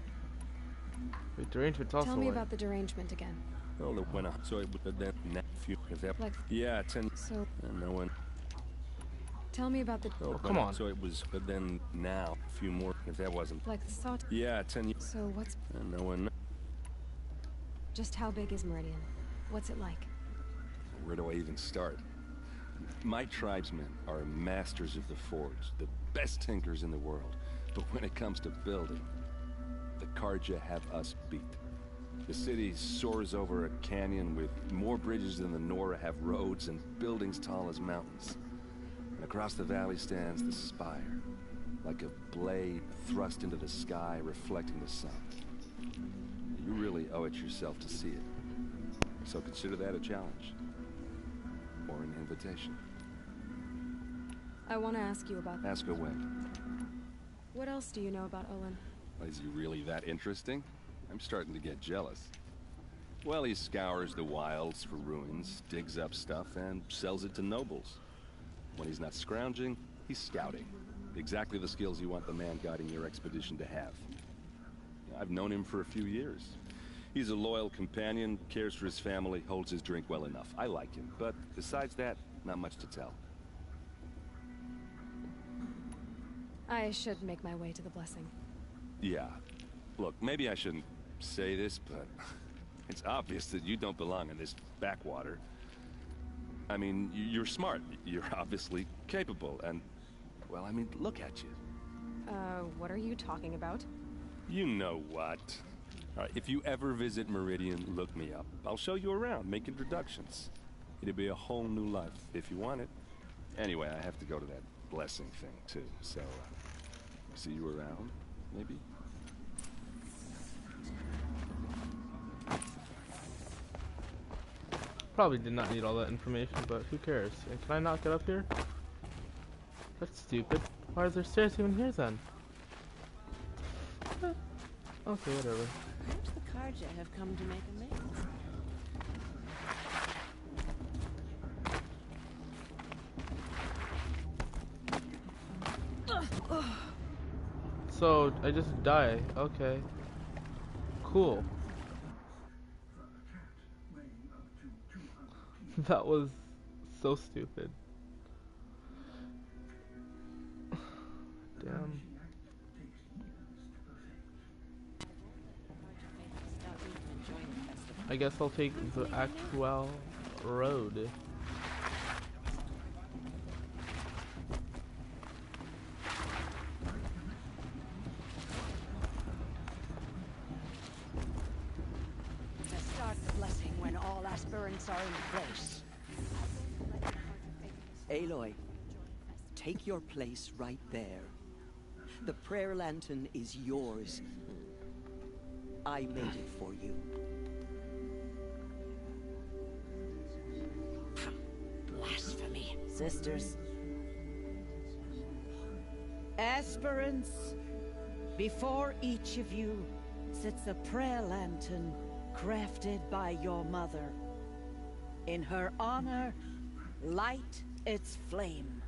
B: Wait, derangement's also
C: Tell me
B: away.
C: about the derangement again.
N: Well, it went on. So it would then few if that.
C: Like,
N: yeah, 10.
C: So.
N: And no one.
C: Tell me about the.
N: Oh,
B: come on.
N: So it was, but then now a few more. If that wasn't.
C: Like the Sawtooth.
N: Yeah, 10 years.
C: So what's?
N: And no one.
C: Just how big is Meridian? What's it like?
N: Where do I even start? My tribesmen are masters of the forge, the best tinkers in the world. But when it comes to building, the Karja have us beat. The city soars over a canyon with more bridges than the Nora have roads and buildings tall as mountains. And across the valley stands the spire, like a blade thrust into the sky reflecting the sun. You really owe it yourself to see it. So consider that a challenge. Or an invitation.
C: I want to ask you about...
N: Ask away.
C: What else do you know about Olin?
N: Is he really that interesting? I'm starting to get jealous. Well, he scours the wilds for ruins, digs up stuff, and sells it to nobles. When he's not scrounging, he's scouting. Exactly the skills you want the man guiding your expedition to have. I've known him for a few years. He's a loyal companion, cares for his family, holds his drink well enough. I like him, but besides that, not much to tell.
C: I should make my way to the blessing.
N: Yeah. Look, maybe I shouldn't say this, but it's obvious that you don't belong in this backwater. I mean, you're smart. You're obviously capable, and, well, I mean, look at you.
C: What are you talking about?
N: You know what. All right, if you ever visit Meridian, look me up. I'll show you around, make introductions. It'll be a whole new life, if you want it. Anyway, I have to go to that blessing thing, too, so, see you around, maybe?
B: Probably did not need all that information, but who cares? And can I not get up here? That's stupid. Why is there stairs even here then? Okay, whatever.
O: Perhaps the Karja have come to make amends.
B: So, I just die. Okay. Cool. That was so stupid. Damn. I guess I'll take the actual road.
O: To start the blessing when all aspirants are in place.
H: Aloy, take your place right there. The prayer lantern is yours. I made it for you.
O: Blasphemy. Sisters. Aspirants, before each of you sits a prayer lantern crafted by your mother. In her honor, light its flame.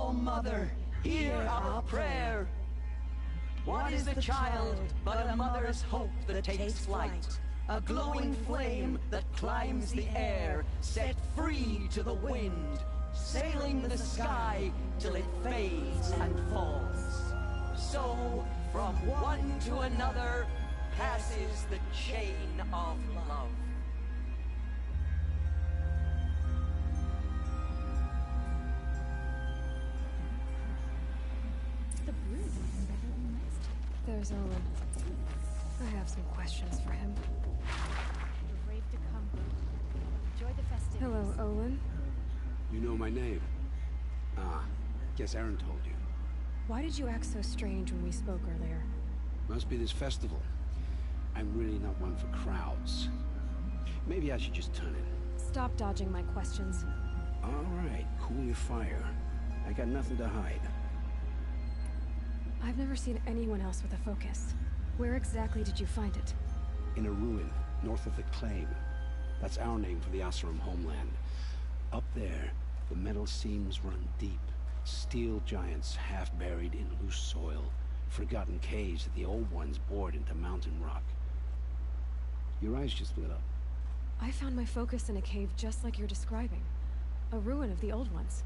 H: Oh, Mother, hear our prayer. What is the child but a mother's hope that takes flight? A glowing flame that climbs the air, set free to the wind, sailing the sky till it fades and falls. So, from one to another, passes the chain of love.
C: The brood. There's Owen. I have some questions for him.
J: You're brave to come. Enjoy the festivities.
C: Hello, Owen.
M: You know my name? Ah, guess Aaron told you.
C: Why did you act so strange when we spoke earlier?
M: Must be this festival. I'm really not one for crowds. Maybe I should just turn in.
C: Stop dodging my questions.
M: All right, cool your fire. I got nothing to hide.
C: I've never seen anyone else with a focus. Where exactly did you find it?
M: In a ruin, north of the Claim. That's our name for the Oseram homeland. Up there, the metal seams run deep. Steel giants half buried in loose soil. Forgotten caves that the old ones bored into mountain rock. Your eyes just lit up.
C: I found my focus in a cave just like you're describing. A ruin of the old ones.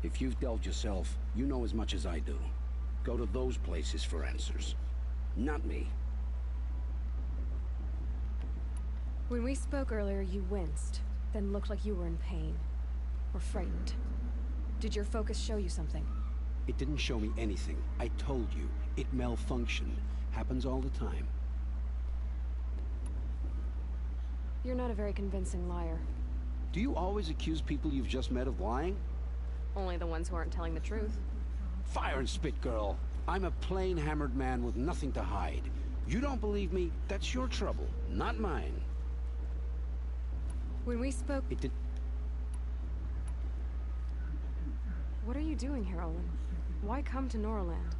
M: If you've delved yourself, you know as much as I do. Go to those places for answers. Not me.
C: When we spoke earlier, you winced, then looked like you were in pain. Or frightened. Did your focus show you something?
M: It didn't show me anything. I told you. It malfunctioned. Happens all the time.
C: You're not a very convincing liar.
M: Do you always accuse people you've just met of lying?
C: Only the ones who aren't telling the truth.
M: Fire and spit, girl. I'm a plain hammered man with nothing to hide. You don't believe me, that's your trouble, not mine.
C: When we spoke...
M: It did...
C: What are you doing here, Owen? Why come to Noraland?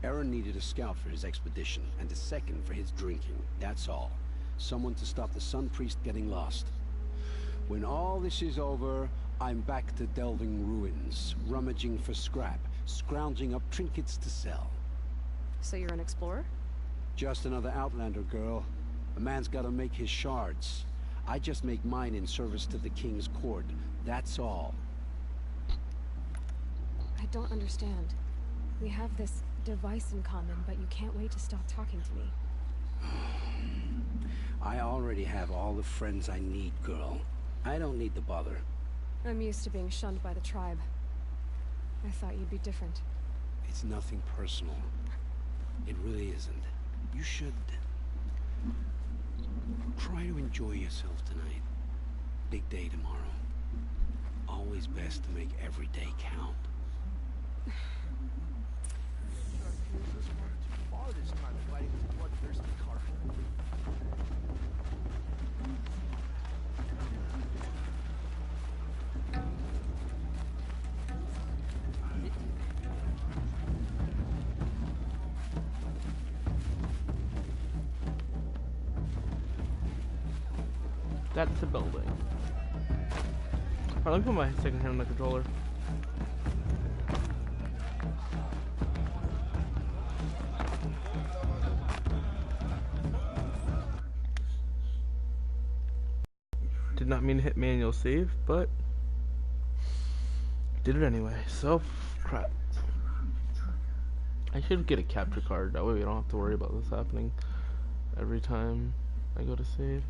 M: Aaron needed a scout for his expedition, and a second for his drinking, that's all. Someone to stop the Sun Priest getting lost. When all this is over, I'm back to delving ruins, rummaging for scrap, scrounging up trinkets to sell.
C: So you're an explorer?
M: Just another Outlander, girl. A man's gotta make his shards. I just make mine in service to the King's court, that's all.
C: I don't understand. We have this device in common, but you can't wait to stop talking to me.
M: I already have all the friends I need, girl. I don't need the bother.
C: I'm used to being shunned by the tribe. I thought you'd be different.
M: It's nothing personal. It really isn't. You should... try to enjoy yourself tonight. Big day tomorrow. Always best to make every day count.
B: That's the building. Alright, let me put my second hand on the controller. Did not mean to hit manual save, but did it anyway. So, crap. I should get a capture card, that way we don't have to worry about this happening every time I go to save.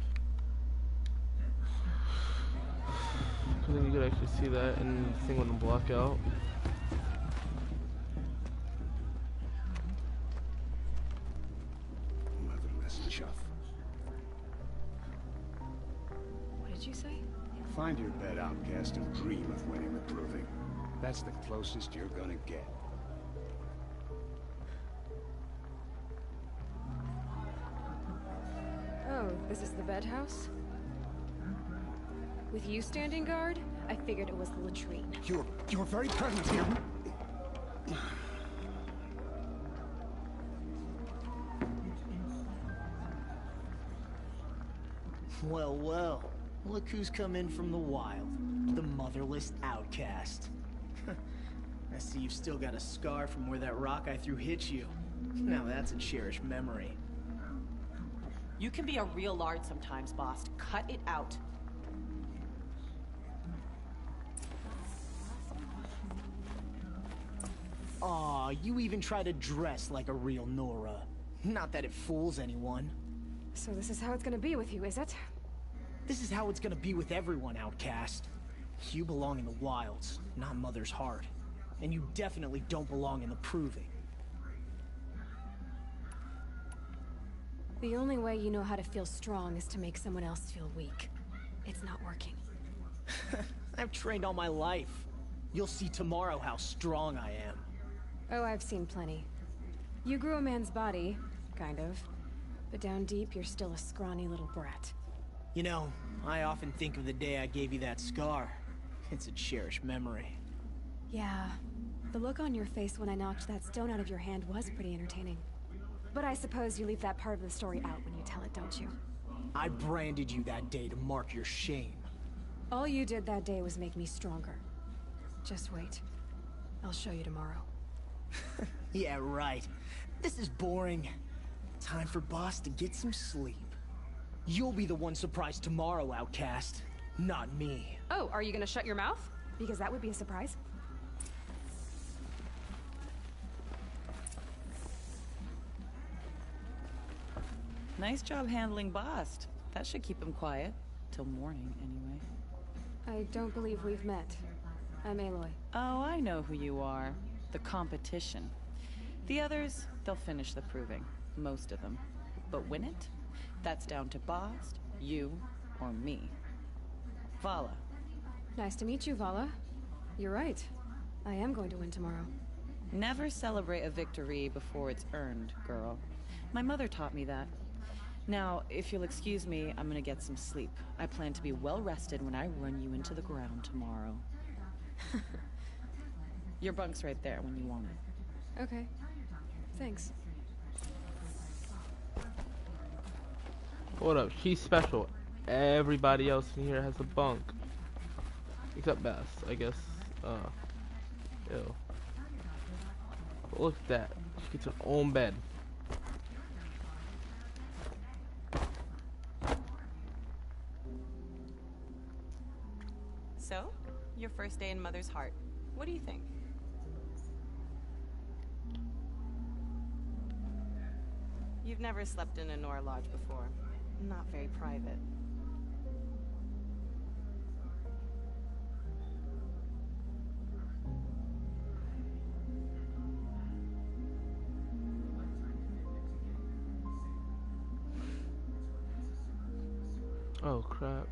B: So then you could actually see that and the thing wouldn't block out.
M: Motherless chuff.
C: What did you say?
P: Find your bed, outcast, and dream of winning the proving. That's the closest you're gonna get.
C: Oh, this is the bed house? With you standing guard, I figured it was the latrine.
P: Your very presence here.
Q: Well, well. Look who's come in from the wild. The motherless outcast. I see you've still got a scar from where that rock I threw hit you. Now that's a cherished memory.
R: You can be a real lard sometimes, boss. Cut it out.
Q: Aw, you even try to dress like a real Nora. Not that it fools anyone.
C: So this is how it's gonna be with you, is it?
Q: This is how it's gonna be with everyone, Outcast. You belong in the wilds, not Mother's Heart. And you definitely don't belong in the Proving.
C: The only way you know how to feel strong is to make someone else feel weak. It's not working.
Q: I've trained all my life. You'll see tomorrow how strong I am.
C: Oh, I've seen plenty. You grew a man's body, kind of. But down deep, you're still a scrawny little brat.
Q: You know, I often think of the day I gave you that scar. It's a cherished memory.
C: Yeah. The look on your face when I knocked that stone out of your hand was pretty entertaining. But I suppose you leave that part of the story out when you tell it, don't you?
Q: I branded you that day to mark your shame.
C: All you did that day was make me stronger. Just wait. I'll show you tomorrow.
Q: Yeah, right. This is boring. Time for Boss to get some sleep. You'll be the one surprised tomorrow, Outcast. Not me.
C: Oh, are you gonna shut your mouth? Because that would be a surprise.
R: Nice job handling Bast. That should keep him quiet. Till morning, anyway.
C: I don't believe we've met. I'm Aloy.
R: Oh, I know who you are. The competition. The others, they'll finish the proving. Most of them. But win it? That's down to Bast, you, or me. Vala.
C: Nice to meet you, Vala. You're right. I am going to win tomorrow.
R: Never celebrate a victory before it's earned, girl. My mother taught me that. Now, if you'll excuse me, I'm gonna get some sleep. I plan to be well rested when I run you into the ground tomorrow. Your bunk's right there when you want it.
C: Okay. Thanks.
B: Hold up, she's special. Everybody else in here has a bunk. Except Bess, I guess. Ew. But look at that. She gets her own bed.
R: So, your first day in Mother's Heart. What do you think? You've never slept in a Nora Lodge before. Not very private.
B: Oh crap.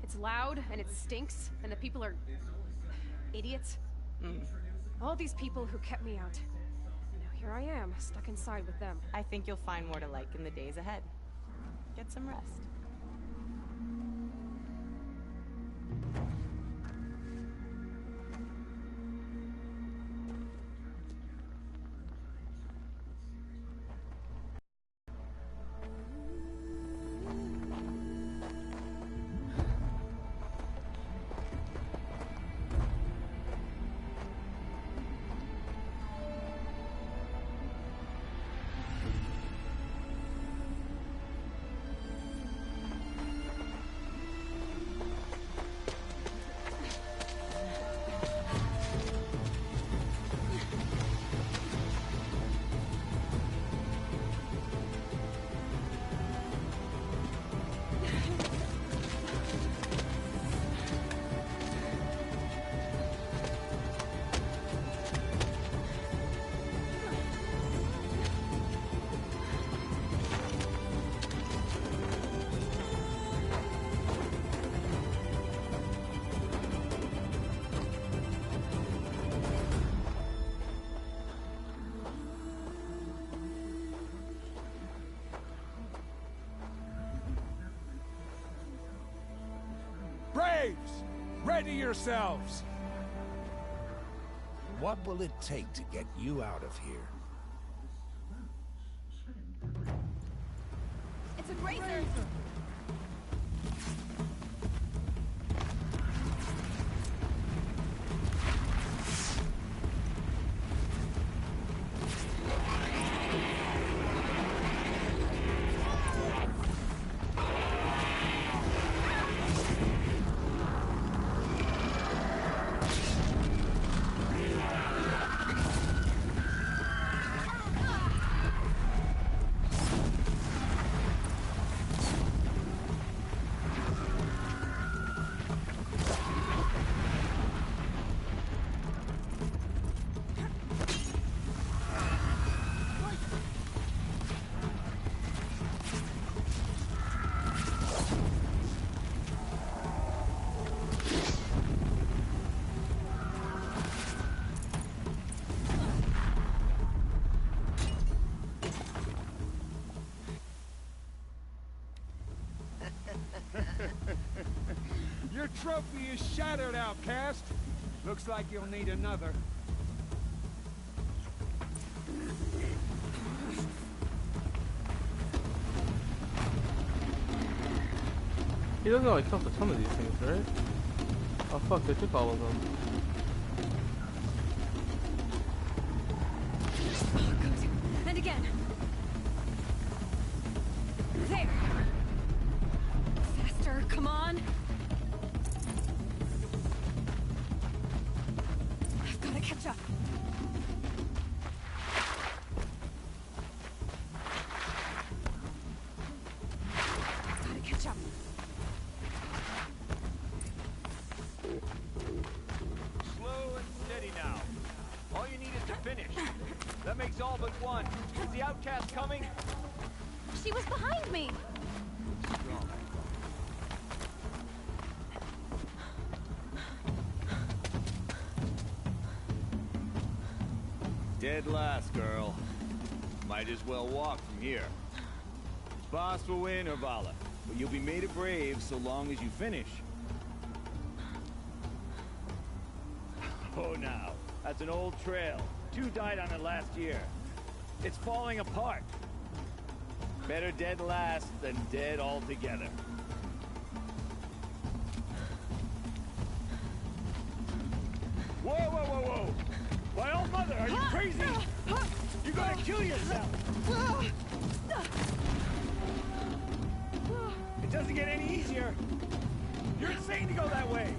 C: It's loud, and it stinks, and the people are idiots. All these people who kept me out. And now here I am, stuck inside with them.
R: I think you'll find more to like in the days ahead. Get some rest.
P: Braves! Ready yourselves! What will it take to get you out of here?
C: It's a grazer!
K: trophy is shattered, outcast. Looks like you'll need another.
B: He doesn't know I killed a ton of these things, right? Oh fuck, they took all of them.
C: Oh, good. And again. There. Faster, come on. I've got to catch up. Gotta catch up.
S: Slow and steady now. All you need is to finish. That makes all but one. Is the outcast coming?
C: She was behind me.
S: Strong.
T: Dead last, girl. Might as well walk from here. Boss will win or Vala, but you'll be made a brave so long as you finish. Oh, now. That's an old trail. 2 died on it last year. It's falling apart. Better dead last than dead altogether. Whoa, whoa, whoa, whoa! My old mother, are you crazy? You're gonna kill yourself! It doesn't get any easier! You're insane to go that way!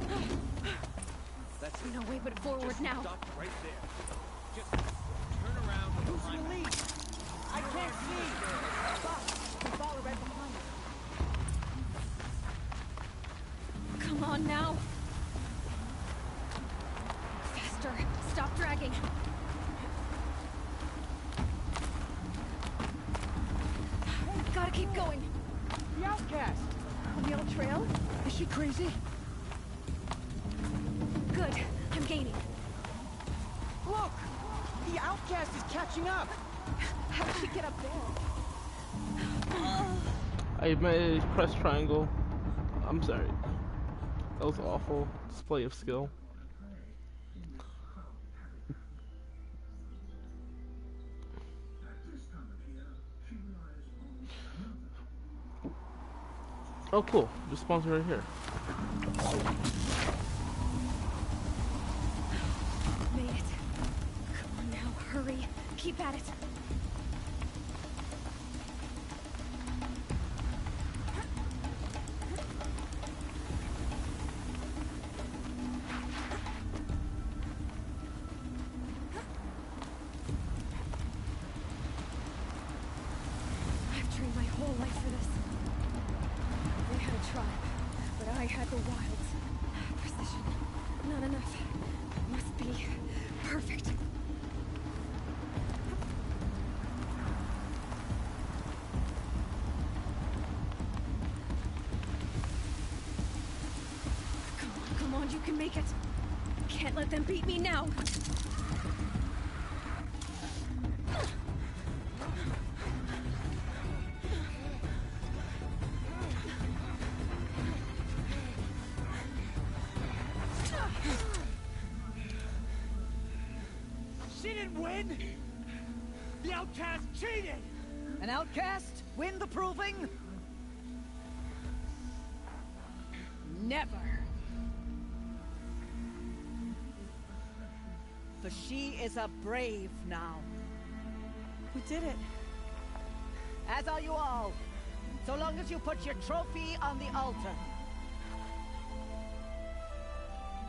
C: That's no way but forward
S: Just
C: now.
S: Stop right there. Just turn around and
H: Who's
S: climb.
H: the lead? I can't see! Boss, the ball right behind us.
C: Come on now. Faster. Stop dragging. Gotta keep going.
H: The outcast! On the old trail? Is she crazy?
C: Good. I'm gaining.
H: Look! The outcast is catching up!
C: How did she get up there?
B: I made press triangle. I'm sorry. That was awful display of skill. Oh cool, just spawns right here.
C: Made it. Come on now, hurry. Keep at it. I've trained my whole life for this. They had a tribe, but I had the wilds. Precision. Not enough. Must be perfect. Come on, you can make it. Can't let them beat me now.
H: She didn't win! The outcast cheated!
O: An outcast win the proving? Never. For she is a brave now.
R: We did it.
O: As are you all. So long as you put your trophy on the altar.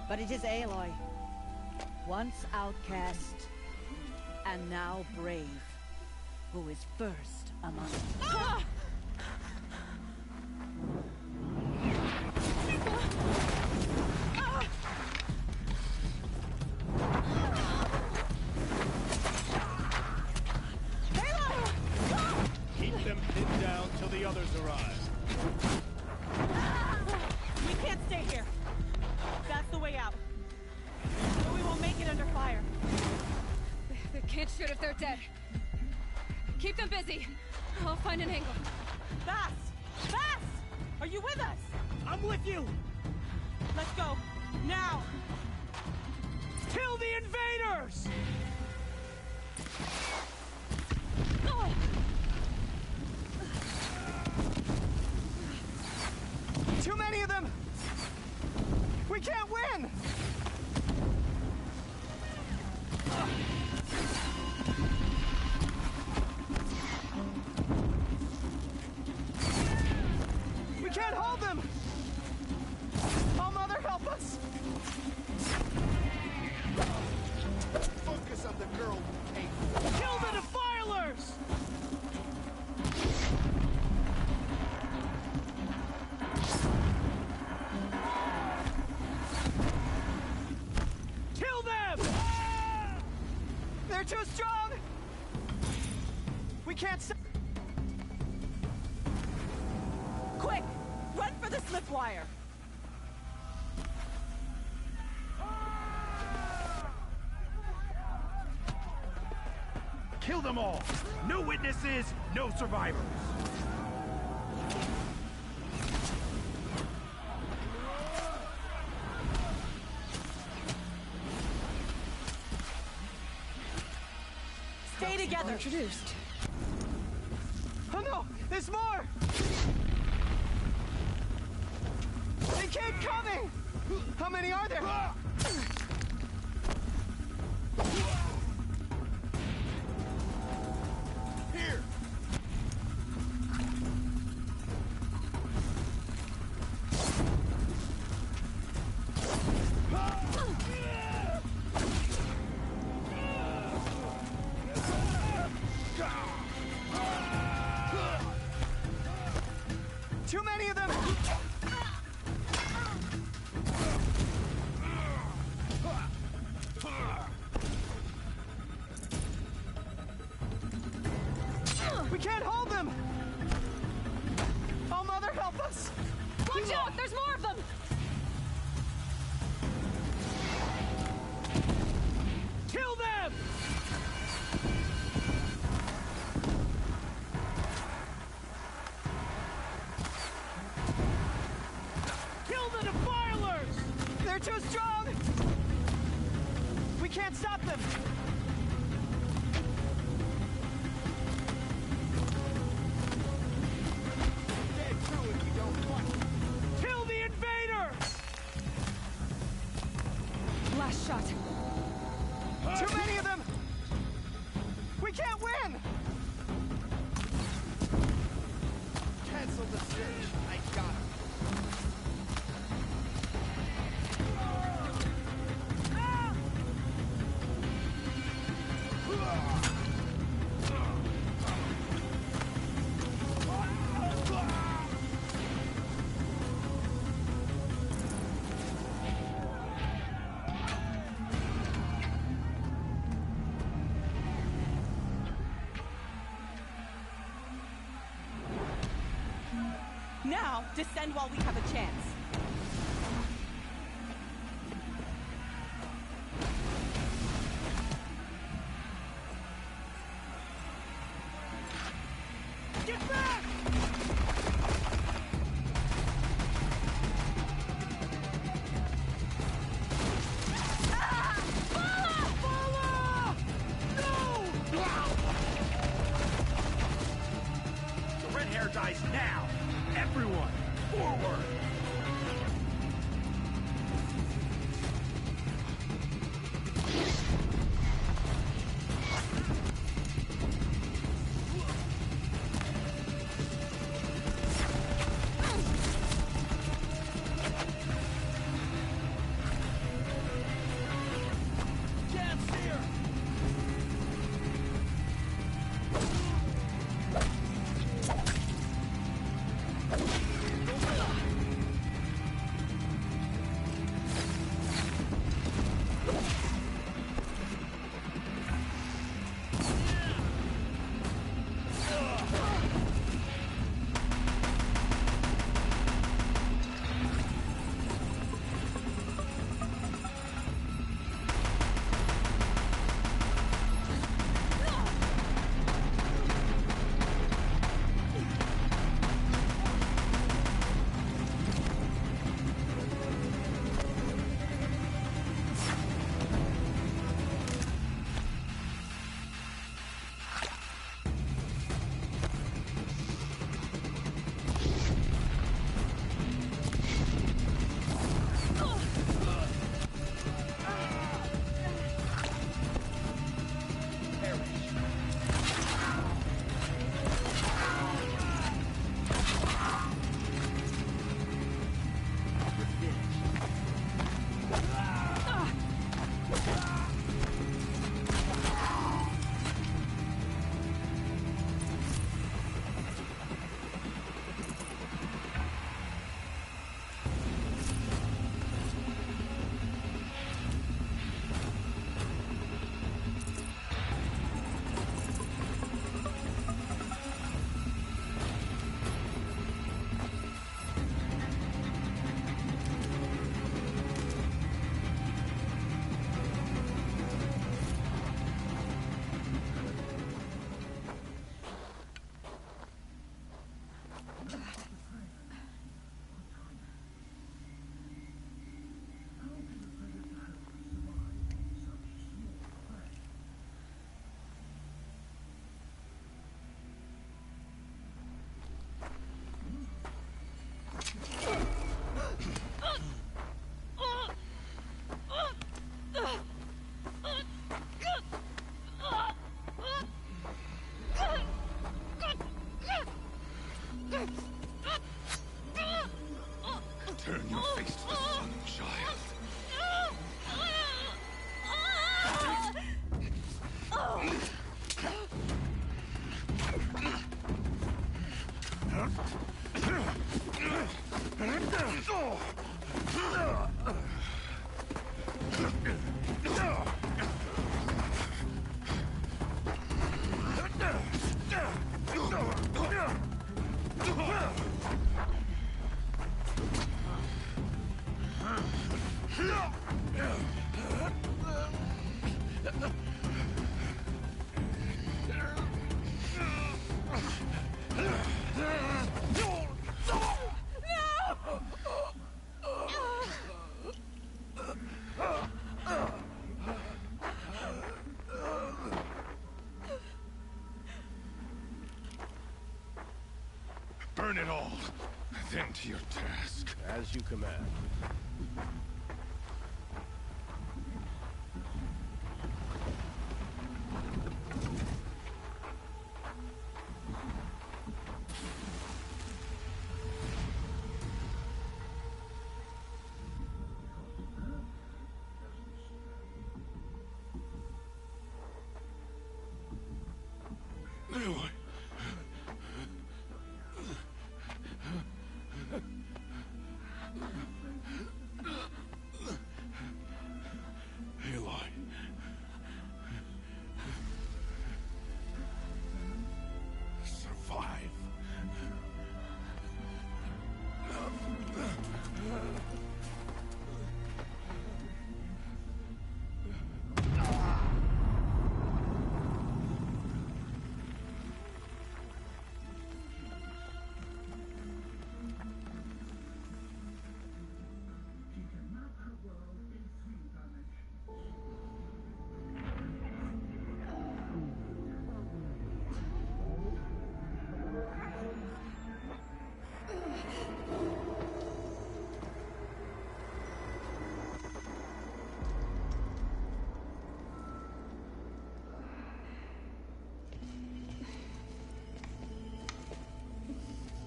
O: But it is Aloy. Once outcast, and now brave, who is first among us.
K: Keep them pinned down till the others arrive.
R: We can't stay here. That's the way out. But we won't make it under fire.
C: They can't shoot if they're dead. Keep them busy. I'll find an angle.
R: Bass! Bass! Are you with us?
H: I'm with you!
O: Let's go. Now! Kill the invaders! Too many of them! We can't win! We can't hold them! Oh, Mother, help us!
U: Focus on the girl. Hey,
O: kill the defilers! Kill them! They're too strong! We can't stop. Quick! Run for the slip wire!
U: kill them all! No witnesses, no survivors!
O: Stay together! Introduced. Oh no! There's more! They keep coming! How many are there?
U: Here!
O: Too many of them! We can't hold them! Oh, Mother, help us! Watch out! There's more of them! Kill them! Kill the defilers! They're too strong! We can't stop them! Kill the invader! Last shot. Too many of them! We can't win!
U: Cancel the search. I got him.
O: Now, descend while we have a chance. Get back!
U: The red hair dies now! Everyone, forward!
F: Burn it all. Then to your task.
A: As you command.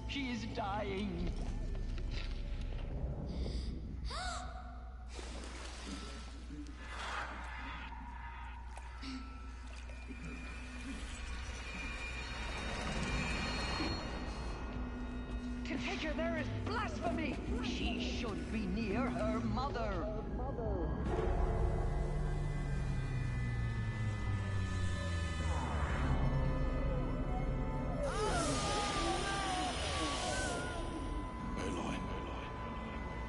V: She is dying.
H: To take her there is blasphemy! She should be near her mother.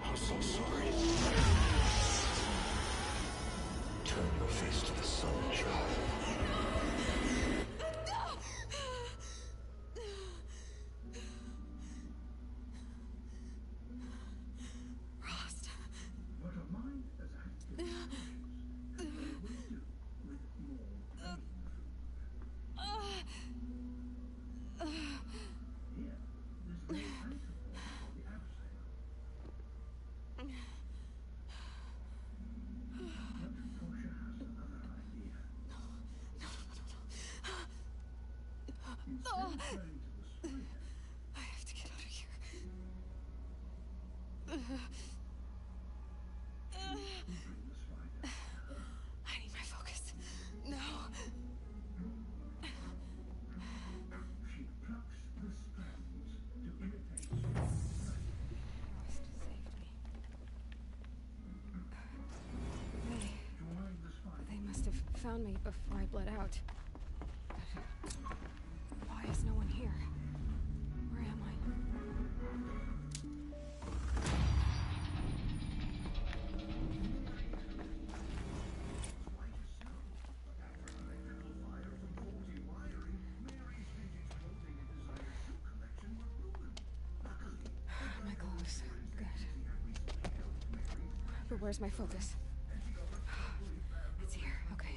F: I'm so sorry. Turn your face to the sun, child.
C: Rost. I have to get out of here. I need my focus. No. They must have found me before I bled out. Why is no one here? Where am I? My clothes. Good. But where's my focus? It's here. Okay.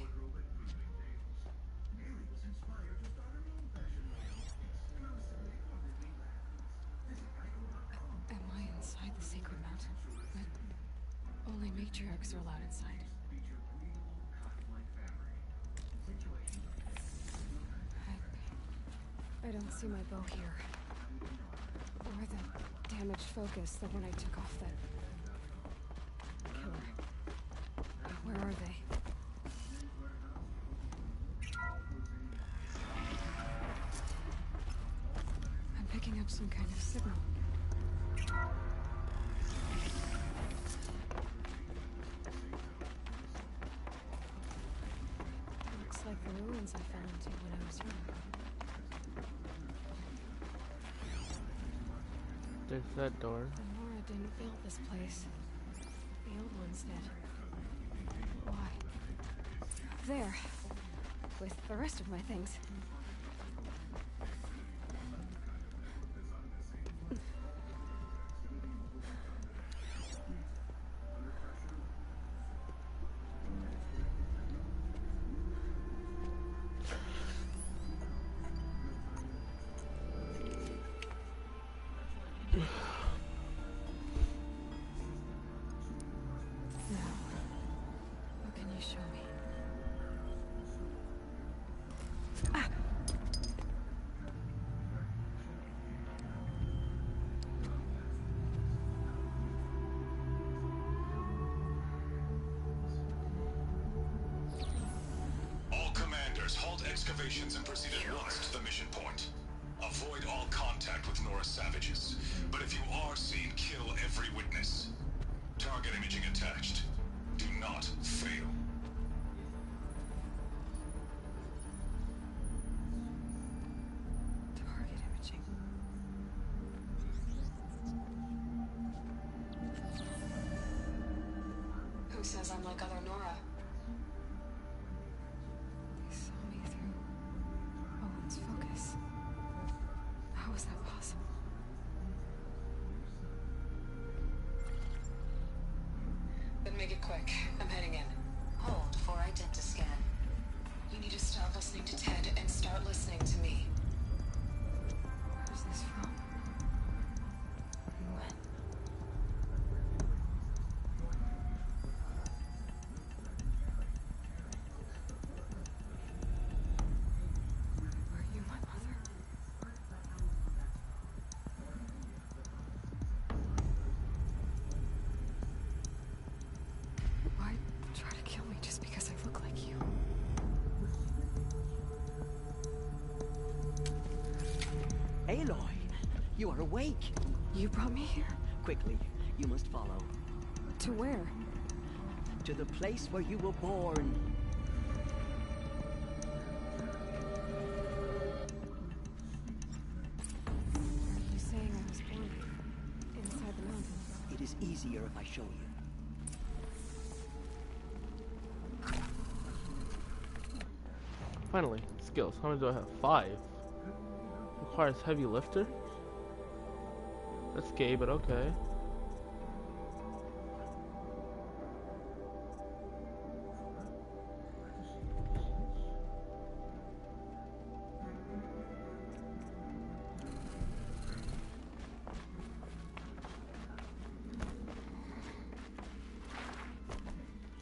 C: Am I inside the sacred mountain? But only matriarchs are allowed inside. I don't see my bow here. Or the damaged focus that when I took off that killer. Where are they? I'm picking up some kind of signal. Looks like the ruins I fell into when I was young.
B: There's that door.
C: Nora didn't build this place. The old ones did. Why? There. With the rest of my things.
A: renovations and proceed at once to the mission point. Avoid all contact with Nora savages. But if you are seen, kill every witness. Target imaging attached. Do not fail.
C: Target imaging. Who says I'm like other Nora? They saw me through Owen's focus. How is that possible? Then make it quick. I'm heading in.
E: Hold for identiscan.
C: You need to stop listening to Ted and start listening to me. Where's this from? And when? Were you my mother? Why try to kill me just because I look like you?
H: Aloy, you are awake.
C: You brought me here?
H: Quickly, you must follow.
C: To where?
H: To the place where you were born.
C: Are you saying I was born inside the mountain?
H: It is easier if I show you.
B: Finally, skills. How many do I have? 5. Requires heavy lifter? That's gay, but okay.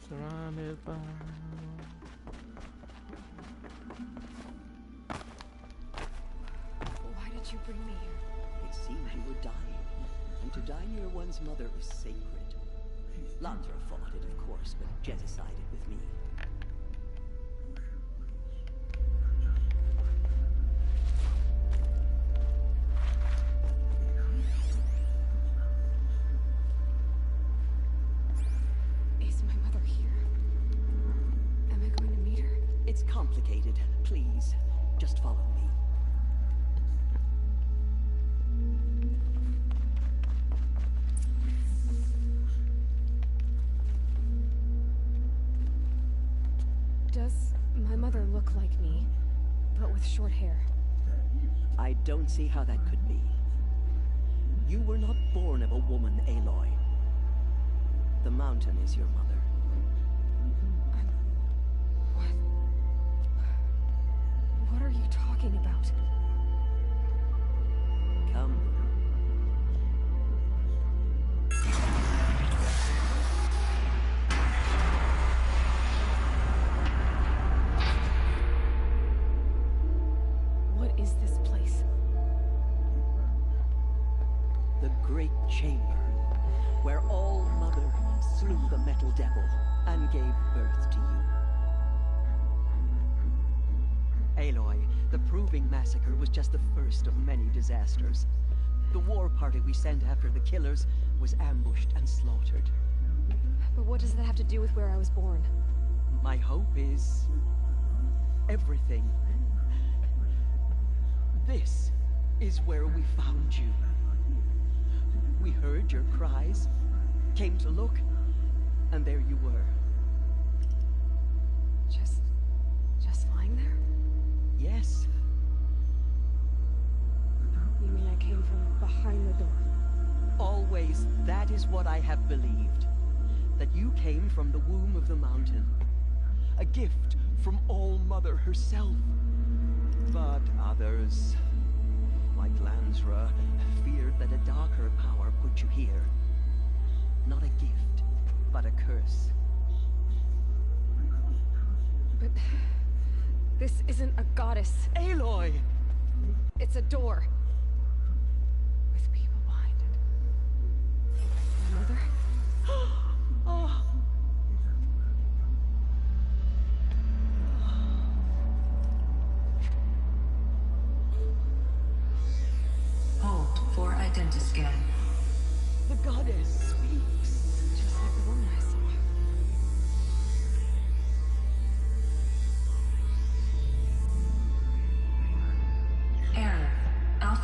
B: Surrounded by...
C: Why did you bring me here?
H: It seems you were dying, and to die near one's mother is sacred. Lansra fought it, of course, but Jezza sided with me.
C: Is my mother here? Am I going to meet her?
H: It's complicated. Please, just follow me.
C: Does my mother look like me, but with short hair?
H: I don't see how that could be. You were not born of a woman, Aloy. The mountain is your mother.
C: What are you talking about?
H: Come.
C: What is this place?
H: The Great Chamber, where All-Mother slew the Metal Devil and gave birth to you. Aloy, the Proving Massacre was just the first of many disasters. The war party we sent after the killers was ambushed and slaughtered.
C: But what does that have to do with where I was born?
H: My hope is... everything. This is where we found you. We heard your cries, came to look, and there you were.
C: Just lying there?
H: Yes.
C: You mean I came from behind the door?
H: Always, that is what I have believed. That you came from the womb of the mountain. A gift from All-Mother herself. But others, like Lansra, feared that a darker power put you here. Not a gift, but a curse.
C: But... this isn't a goddess.
H: Aloy!
C: It's a door. With people behind it. My mother?
H: Oh.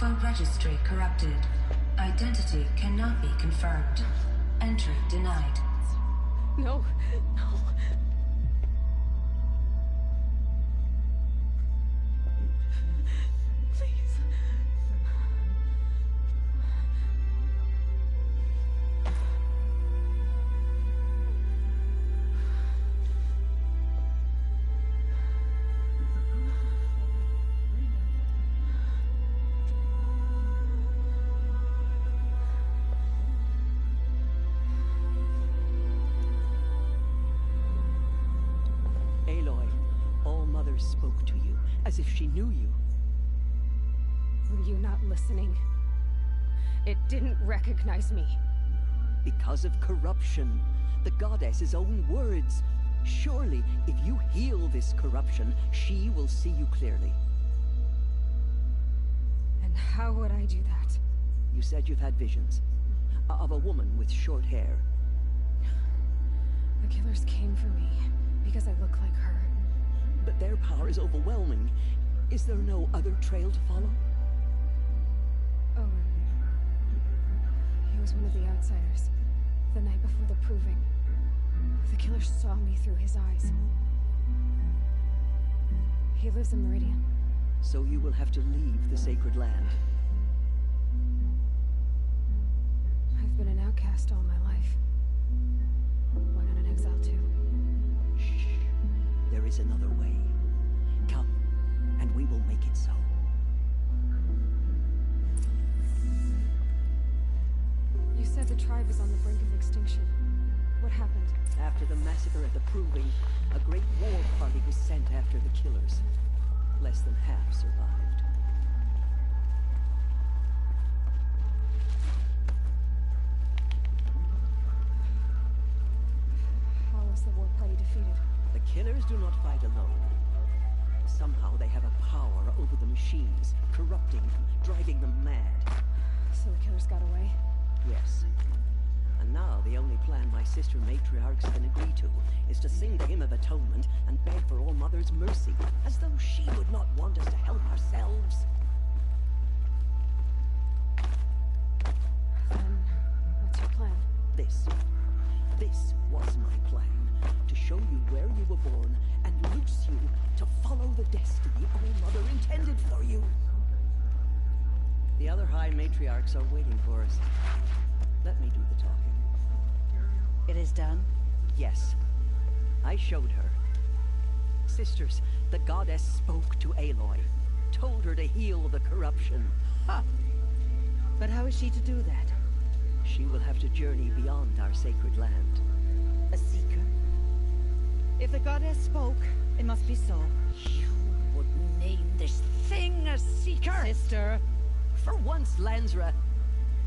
E: Alpha registry corrupted. Identity cannot be confirmed. Entry denied.
C: No, no. Please.
H: Aloy, All Mother spoke to you, as if she knew you.
C: Were you not listening? It didn't recognize me.
H: Because of corruption. The goddess's own words. Surely, if you heal this corruption, she will see you clearly.
C: And how would I do that?
H: You said you've had visions. Of a woman with short hair.
C: The killers came for me because I look like her.
H: But their power is overwhelming. Is there no other trail to follow?
C: Owen. He was one of the outsiders. The night before the proving. The killer saw me through his eyes. He lives in Meridian.
H: So you will have to leave the sacred land.
C: I've been an outcast all my life. Why not an exile too?
H: Shh. There is another way. Come, and we will make it so.
C: You said the tribe is on the brink of extinction. What happened?
H: After the massacre at the Proving, a great war party was sent after the killers. Less than half survived.
C: How was the war party defeated?
H: The killers do not fight alone. Somehow they have a power over the machines, corrupting them, driving them mad.
C: So the killers got away?
H: Yes. And now the only plan my sister matriarchs can agree to is to sing the hymn of atonement and beg for All Mother's mercy, as though she would not want us to help ourselves.
C: Then, what's your plan?
H: This was my plan. To show you where you were born and loose you to follow the destiny All Mother intended for you. The other High Matriarchs are waiting for us. Let me do the talking.
O: It is done?
H: Yes. I showed her. Sisters, the goddess spoke to Aloy. Told her to heal the corruption.
O: Ha! But how is she to do that?
H: She will have to journey beyond our sacred land.
O: A seeker? If the goddess spoke, it must be so.
D: You would name this thing a seeker?
O: Sister!
H: For once, Lansra,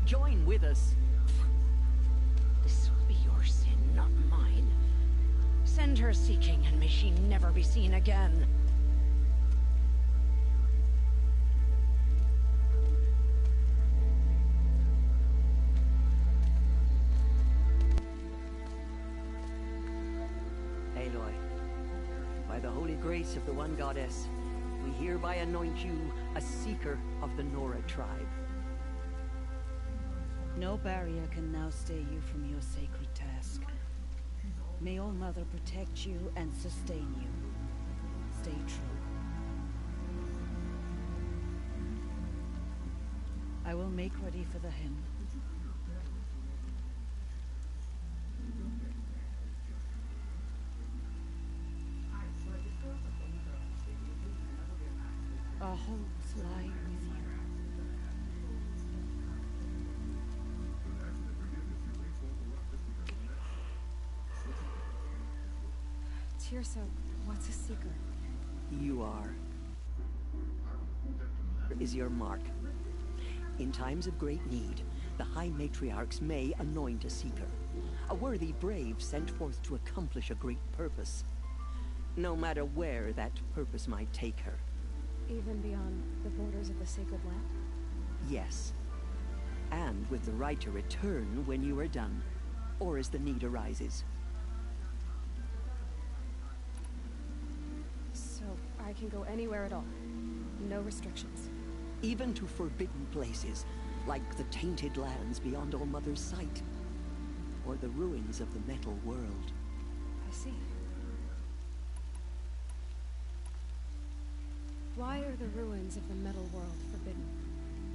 H: join with us.
D: This will be your sin, not mine. Send her seeking, and may she never be seen again.
H: Aloy, by the holy grace of the one goddess, we hereby anoint you a seeker of the Nora tribe.
O: No barrier can now stay you from your sacred task. May All Mother protect you and sustain you. Stay true. I will make ready for the hymn. Our hopes lie with you.
C: Teersa, what's a seeker?
H: You are. Is your mark. In times of great need, the High Matriarchs may anoint a seeker. A worthy brave sent forth to accomplish a great purpose. No matter where that purpose might take her.
C: Even beyond the borders of the sacred land?
H: Yes. And with the right to return when you are done, or as the need arises.
C: So I can go anywhere at all? No restrictions?
H: Even to forbidden places, like the tainted lands beyond All Mother's sight. Or the ruins of the Metal World.
C: I see. Why are the ruins of the Metal World forbidden?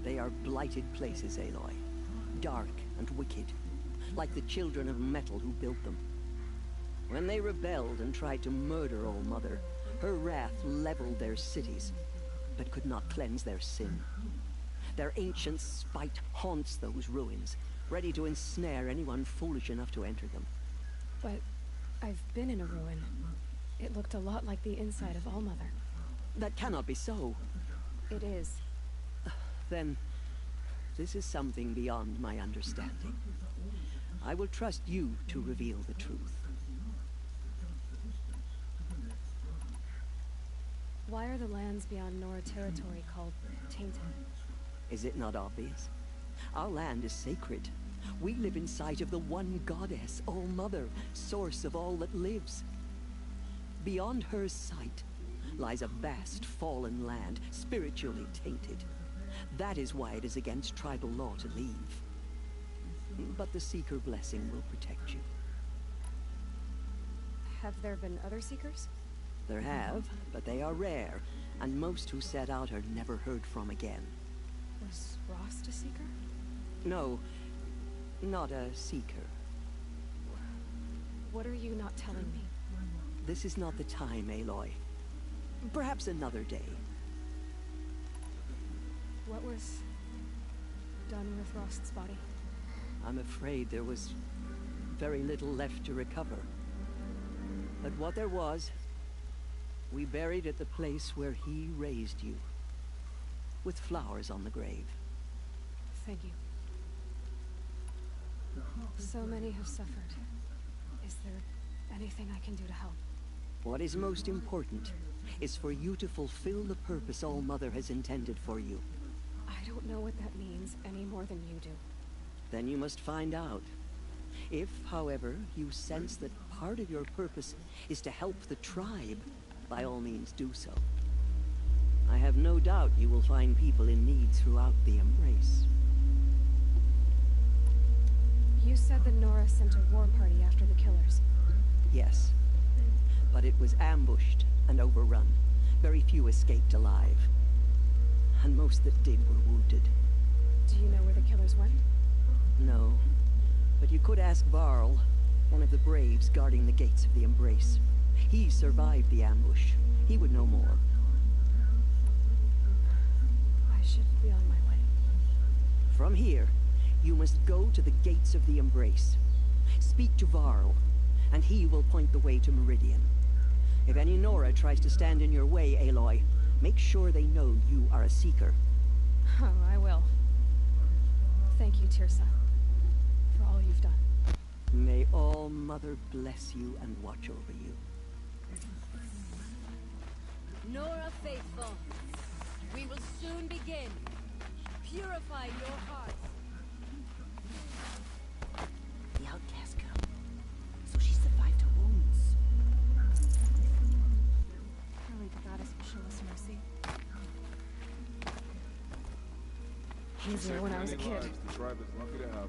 H: They are blighted places, Aloy. Dark and wicked. Like the children of metal who built them. When they rebelled and tried to murder All Mother, her wrath leveled their cities, but could not cleanse their sin. Their ancient spite haunts those ruins, ready to ensnare anyone foolish enough to enter them.
C: But I've been in a ruin. It looked a lot like the inside of All Mother.
H: That cannot be so.
C: It is.
H: Then, this is something beyond my understanding. I will trust you to reveal the truth.
C: Why are the lands beyond Nora territory called tainted?
H: Is it not obvious? Our land is sacred. We live in sight of the one goddess, All Mother, source of all that lives. Beyond her sight lies a vast fallen land, spiritually tainted. That is why it is against tribal law to leave. But the Seeker blessing will protect you.
C: Have there been other Seekers?
H: There have, but they are rare, and most who set out are never heard from again.
C: Was Rost a Seeker?
H: No, not a Seeker.
C: What are you not telling me?
H: This is not the time, Aloy. Perhaps another day.
C: What was done with Rost's body?
H: I'm afraid there was very little left to recover. But what there was, we buried at the place where he raised you. With flowers on the grave.
C: Thank you. So many have suffered. Is there anything I can do to help?
H: What is most important is for you to fulfill the purpose All Mother has intended for you.
C: I don't know what that means any more than you do.
H: Then you must find out. If, however, you sense that part of your purpose is to help the tribe, by all means do so. I have no doubt you will find people in need throughout the Embrace.
C: You said that Nora sent a war party after the killers.
H: Yes. But it was ambushed and overrun. Very few escaped alive. And most that did were wounded.
C: Do you know where the killers went?
H: No. But you could ask Varl, one of the Braves guarding the gates of the Embrace. He survived the ambush. He would know more.
C: I should be on my way.
H: From here, you must go to the gates of the Embrace. Speak to Varl, and he will point the way to Meridian. If any Nora tries to stand in your way, Aloy, make sure they know you are a Seeker.
C: Oh, I will. Thank you, Teersa, for all you've done.
H: May All Mother bless you and watch over you.
J: Nora Faithful, we will soon begin. Purify your hearts.
D: The outcast girl. So she survived her wounds.
C: Surely the goddess will show us mercy. Easier when I was a kid.
G: The tribe is lucky to have her.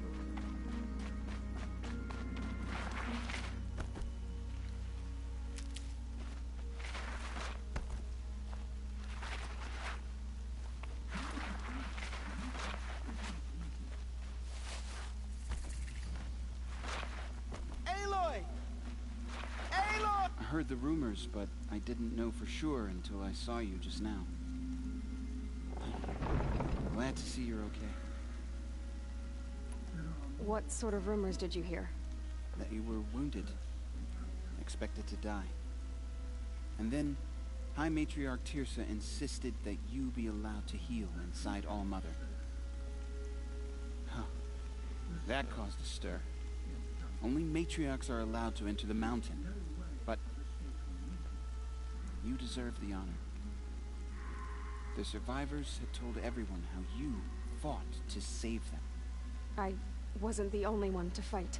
I: I heard the rumors, but I didn't know for sure until I saw you just now. Glad to see you're okay.
C: What sort of rumors did you hear?
I: That you were wounded. Expected to die. And then, High Matriarch Teersa insisted that you be allowed to heal inside All Mother. Huh. That caused a stir. Only matriarchs are allowed to enter the mountain. But you deserve the honor. The survivors had told everyone how you fought to save them.
C: I wasn't the only one to fight.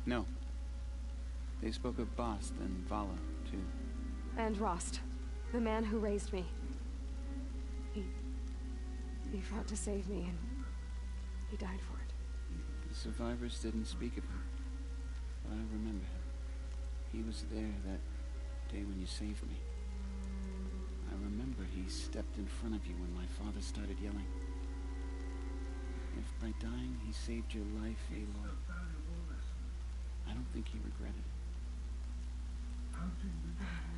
I: No. They spoke of Bast and Vala, too.
C: And Rost, the man who raised me. He fought to save me, and he died for it.
I: The survivors didn't speak of him, but I remember him. He was there that day when you saved me. I remember he stepped in front of you when my father started yelling. If by dying he saved your life, Aloy, I don't think he regretted it.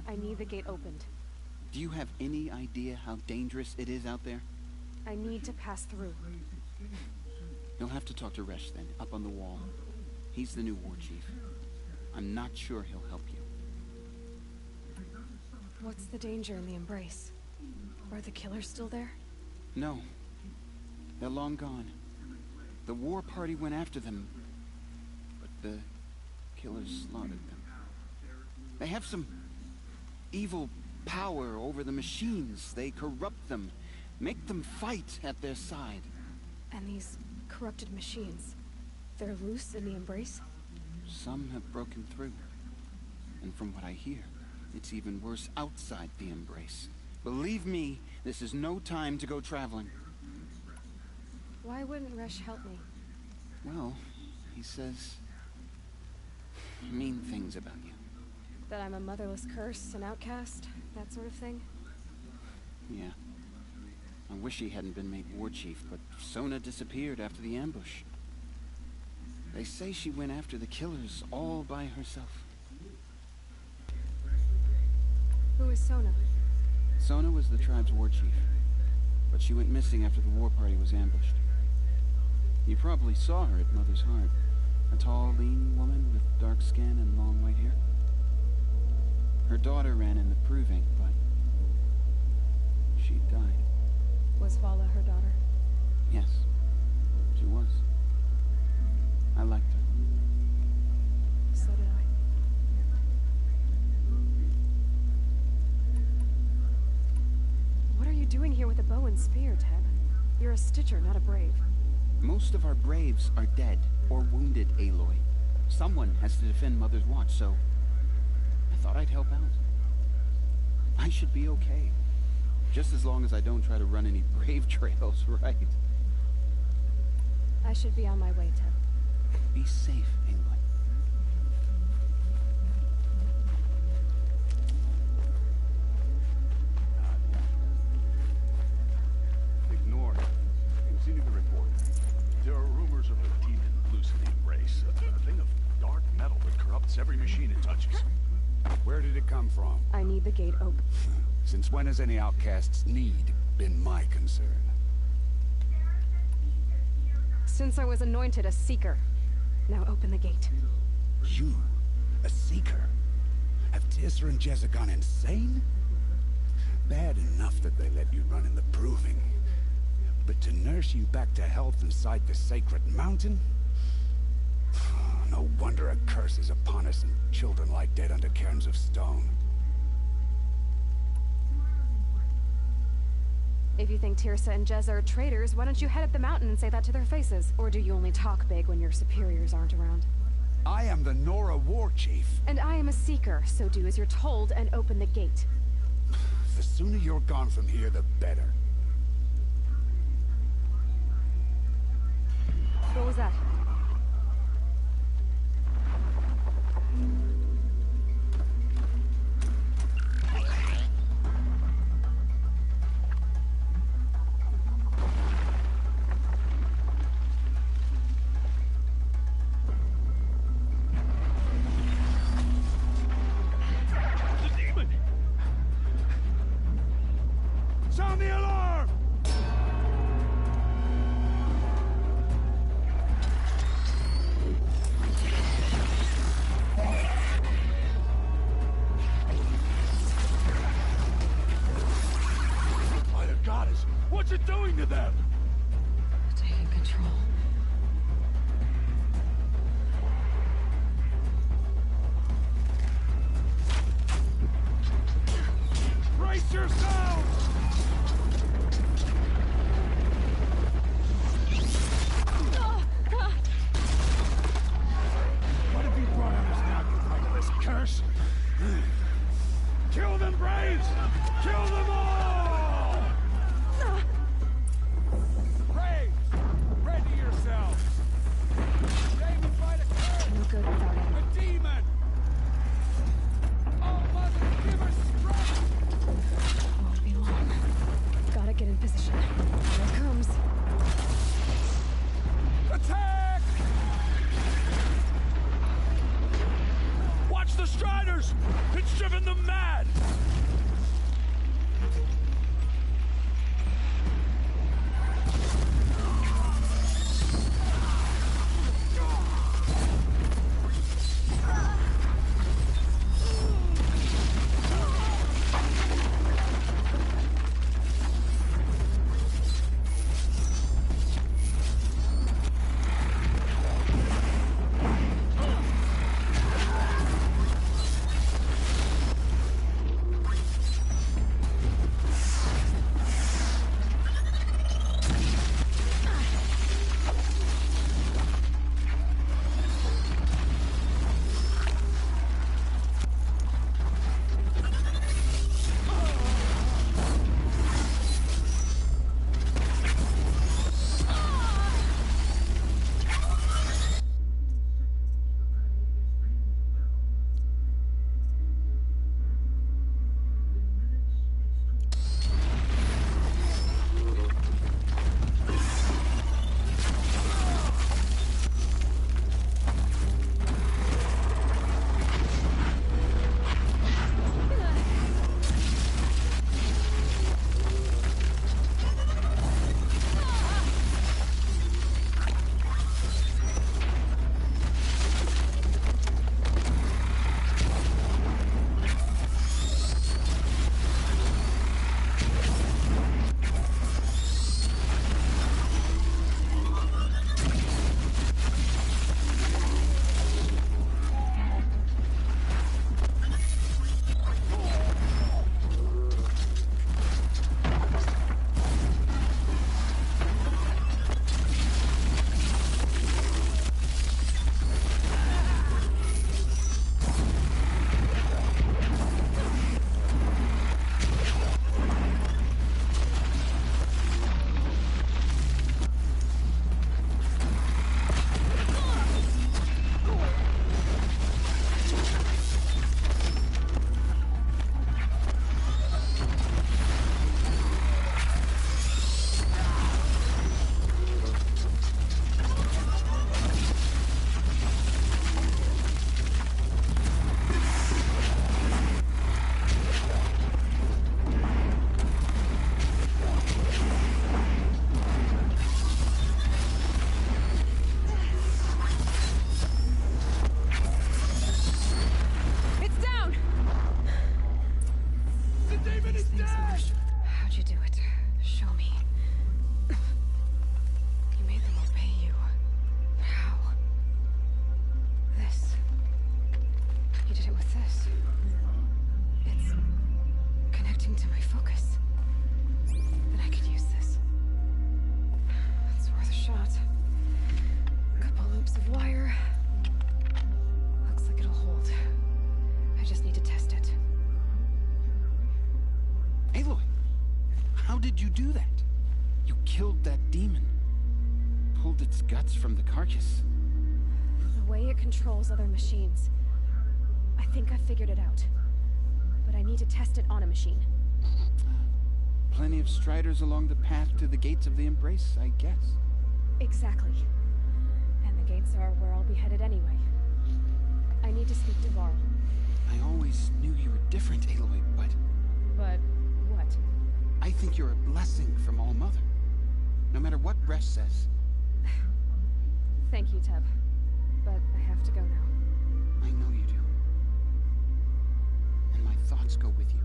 C: I need the gate opened.
I: Do you have any idea how dangerous it is out there?
C: I need to pass through.
I: You'll have to talk to Resh then, up on the wall. He's the new war chief. I'm not sure he'll help you.
C: What's the danger in the Embrace? Are the killers still there?
I: No. They're long gone. The war party went after them, but the killers slaughtered them. They have some evil power over the machines. They corrupt them, make them fight at their side.
C: And these corrupted machines, they're loose in the Embrace?
I: Some have broken through. And from what I hear, it's even worse outside the Embrace. Believe me, this is no time to go traveling.
C: Why wouldn't Resh help me?
I: Well, he says mean things about you.
C: That I'm a motherless curse, an outcast, that sort of thing?
I: Yeah. I wish he hadn't been made war chief, but Sona disappeared after the ambush. They say she went after the killers all by herself.
C: Who is Sona?
I: Sona was the tribe's war chief, but she went missing after the war party was ambushed. You probably saw her at Mother's Heart. A tall, lean woman with dark skin and long white hair. Her daughter ran in the proving, but she died.
C: Was Vala her daughter?
I: Yes, she was. I liked her.
C: So did I. What are you doing here with a bow and spear, Teb? You're a Stitcher, not a Brave.
I: Most of our Braves are dead or wounded, Aloy. Someone has to defend Mother's Watch, so I thought I'd help out. I should be okay. Just as long as I don't try to run any Brave trails, right?
C: I should be on my way, Teb.
I: Be safe, Aloy.
P: Ignore him. Continue the report. There are rumors of a demon loose in the Embrace. A thing of dark metal that corrupts every machine it touches.
M: Where did it come from?
C: I need the gate open.
M: Since when has any outcast's need been my concern?
C: Since I was anointed a Seeker. Now open the gate.
M: You? A Seeker? Have Teersa and Jezza gone insane? Bad enough that they let you run in the Proving. But to nurse you back to health inside the Sacred Mountain? No wonder a curse is upon us and children lie dead under cairns of stone.
C: If you think Teersa and Jezza are traitors, why don't you head up the mountain and say that to their faces? Or do you only talk big when your superiors aren't around?
M: I am the Nora War Chief.
C: And I am a Seeker, so do as you're told and open the gate.
M: The sooner you're gone from here, the better.
C: What was that?
M: Sound the alarm!
P: By the goddess, what's it doing to them?
C: Taking control.
P: Brace yourselves! What have you brought on us now, you motherless curse? Kill them, Braves! Kill them all!
I: How did you do that? You killed that demon. Pulled its guts from the carcass.
C: The way it controls other machines. I think I figured it out. But I need to test it on a machine.
I: Plenty of striders along the path to the gates of the Embrace, I guess.
C: Exactly. And the gates are where I'll be headed anyway. I need to speak to Varl.
I: I always knew you were different, Aloy, but...
C: But what?
I: I think you're a blessing from All Mother. No matter what Resh says.
C: Thank you, Teb. But I have to go now.
I: I know you do. And my thoughts go with you.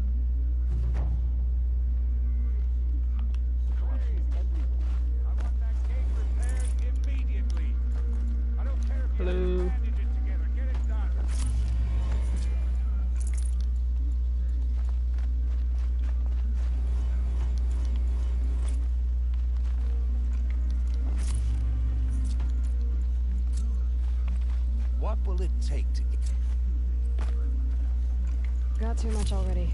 B: Hello.
M: What will it take to get...
C: Got too much already.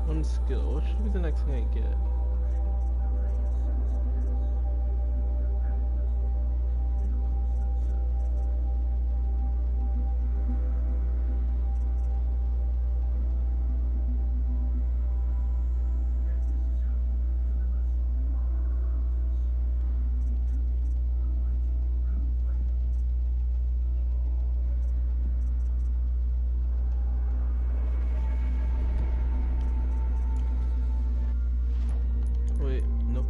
B: One skill. What should be the next thing I get? Wait, nope.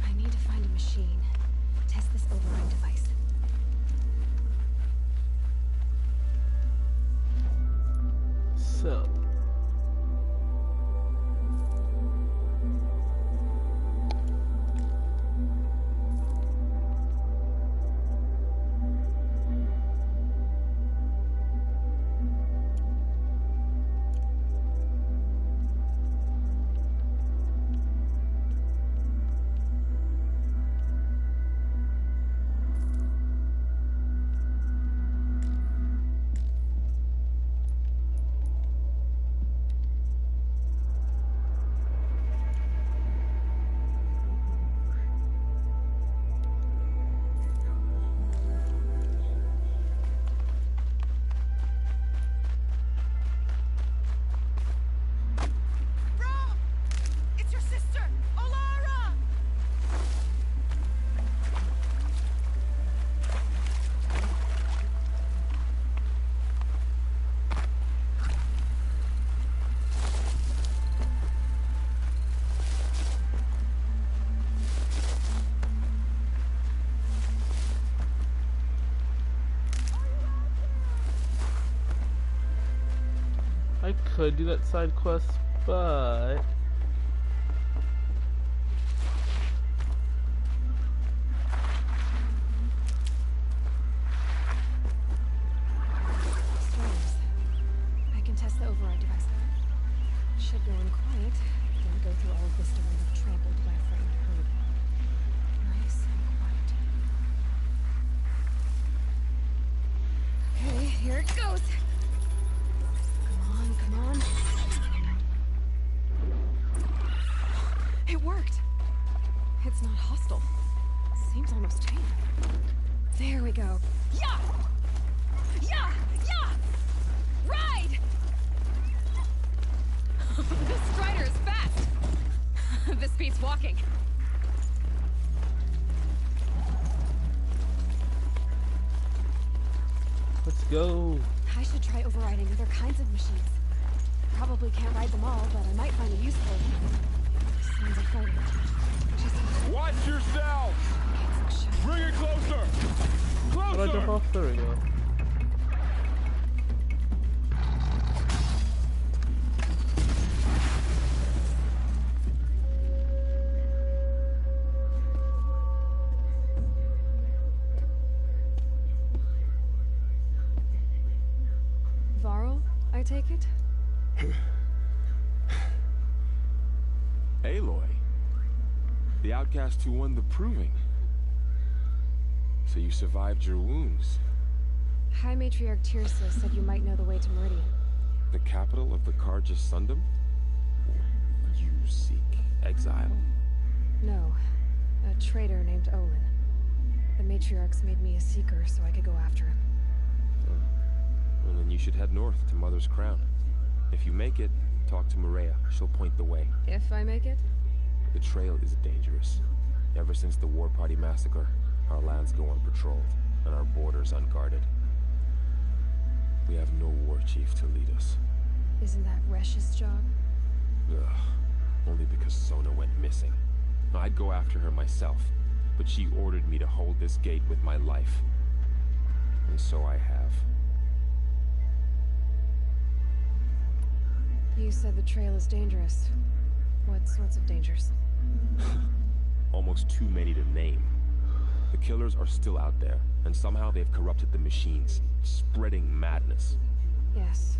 C: I need to find a machine. Test this override device.
B: So.
C: It's your sister, Olara!
B: I could do that side quest, but
C: Stars. I can test the override device. Should go in quiet, then go through all of this to end up trampled by a frightened herd. Nice and quiet. Okay, here it goes. Come on. It worked. It's not hostile. Seems almost tame. There we go. Yeah! Yeah! Yeah! Ride! This strider is fast! This beats walking.
B: let's go.
C: I should try overriding other kinds of machines. Probably can't ride them all, but I might find a use for them. Sounds exciting.
K: Watch yourself! Bring it closer!
B: How do I jump off? There we go.
C: I take it?
L: Aloy. The outcast who won the proving. So you survived your wounds.
C: High Matriarch Tirsa said you might know the way to Meridian.
L: The capital of the Carja Sundom? You seek exile?
C: No. A traitor named Olin. The Matriarchs made me a seeker so I could go after him.
L: Well, then you should head north to Mother's Crown. If you make it, talk to Maria. She'll point the way.
C: If I make it?
L: The trail is dangerous. Ever since the War Party massacre, our lands go unpatrolled, and our borders unguarded. We have no war chief to lead us.
C: Isn't that Resh's job?
L: Ugh. Only because Sona went missing. I'd go after her myself, but she ordered me to hold this gate with my life. And so I have.
C: You said the trail is dangerous. What sorts of dangers?
L: Almost too many to name. The killers are still out there, and somehow they've corrupted the machines, spreading madness.
C: Yes,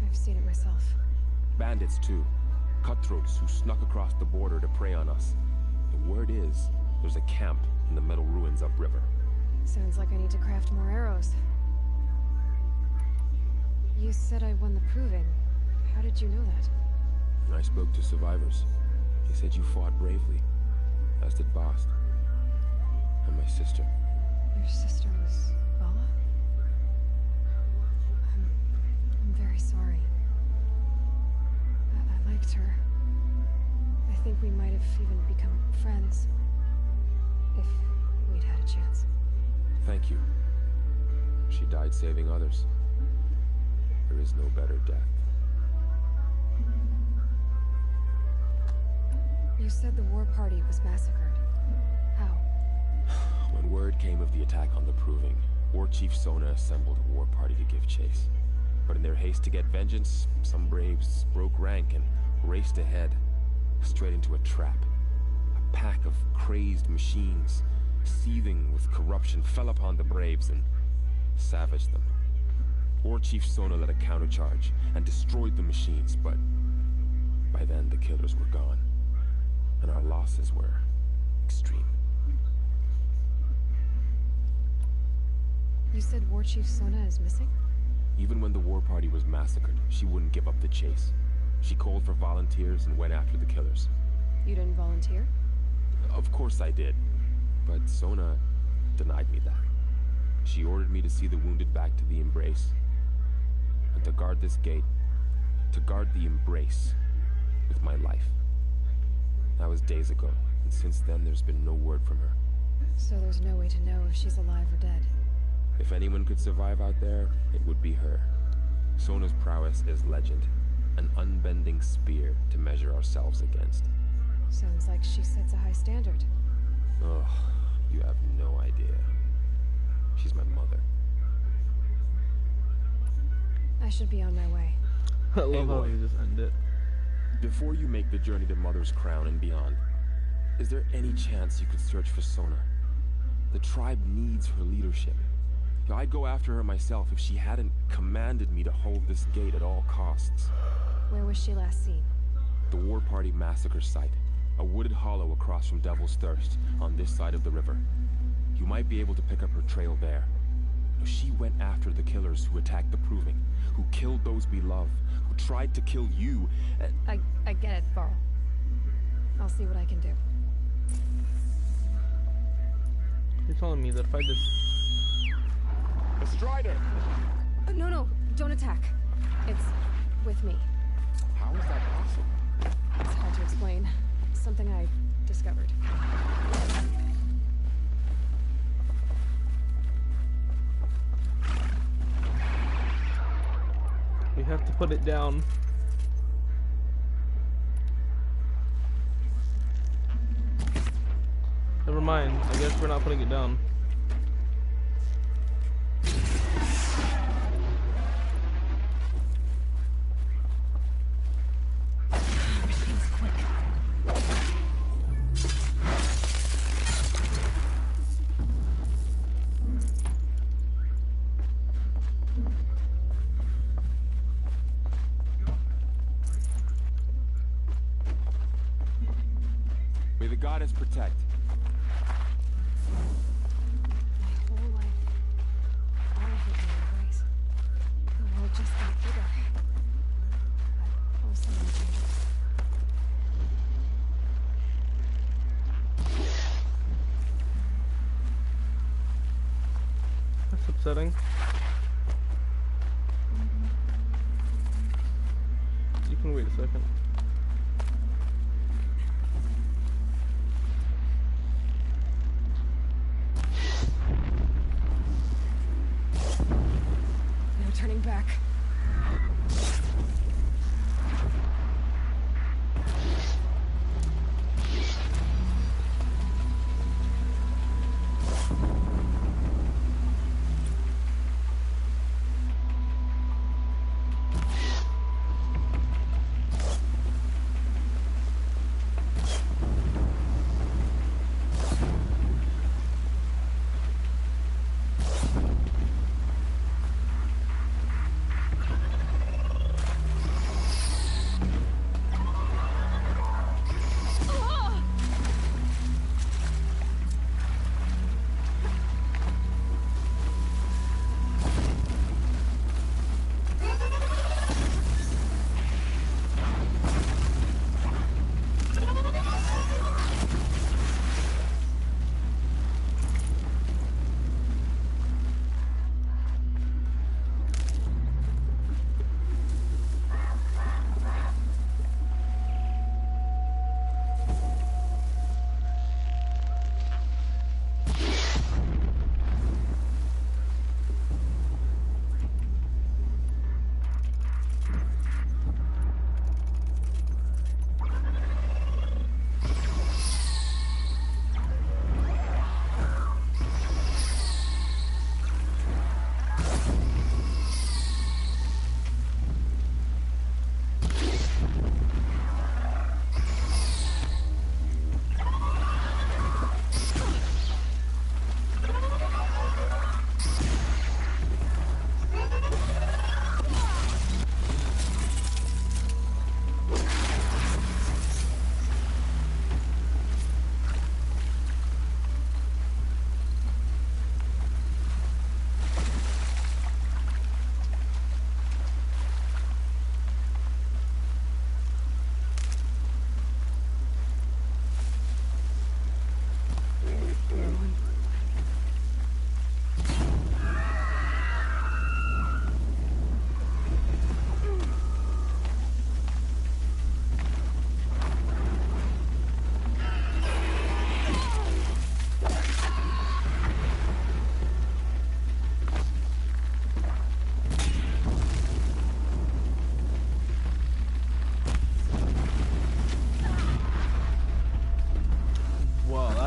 C: I've seen it myself.
L: Bandits, too. Cutthroats who snuck across the border to prey on us. The word is, there's a camp in the metal ruins upriver.
C: Sounds like I need to craft more arrows. You said I won the proving. How did you know that?
L: I spoke to survivors. They said you fought bravely, as did Bast. And my sister.
C: Your sister was Vala? I'm very sorry. I liked her. I think we might have even become friends. If we'd had a chance.
L: Thank you. She died saving others. There is no better death.
C: You said the war party was massacred. How?
L: When word came of the attack on the Proving, War Chief Sona assembled a war party to give chase. But in their haste to get vengeance, some braves broke rank and raced ahead, straight into a trap. A pack of crazed machines, seething with corruption, fell upon the braves and savaged them. War Chief Sona led a countercharge and destroyed the machines, but by then the killers were gone, and our losses were extreme.
C: You said War Chief Sona is missing?
L: Even when the war party was massacred, she wouldn't give up the chase. She called for volunteers and went after the killers.
C: You didn't volunteer?
L: Of course I did, but Sona denied me that. She ordered me to see the wounded back to the Embrace, and to guard this gate, to guard the Embrace with my life. That was days ago, and since then there's been no word from her.
C: So there's no way to know if she's alive or dead.
L: If anyone could survive out there, it would be her. Sona's prowess is legend, an unbending spear to measure ourselves against.
C: Sounds like she sets a high standard.
L: Oh, you have no idea. She's my mother.
C: I should be on my way.
B: I love how you just end it.
L: Before you make the journey to Mother's Crown and beyond, is there any chance you could search for Sona? The tribe needs her leadership. I'd go after her myself if she hadn't commanded me to hold this gate at all costs.
C: Where was she last seen?
L: The War Party massacre site. A wooded hollow across from Devil's Thirst, on this side of the river. You might be able to pick up her trail there. She went after the killers who attacked the Proving, who killed those we love, who tried to kill you, and...
C: I get it, Varl. I'll see what I can do.
B: You're telling me that if I just...
K: The Strider!
C: No, don't attack. It's with me.
K: How is that possible?
C: It's hard to explain. Something I discovered.
B: We have to put it down. Never mind. I guess we're not putting it down.
L: Goddess protect.
C: My whole life, all of it in embrace. The world just got bigger. But mostly no changes.
B: That's upsetting. You can wait a second.
C: No turning back.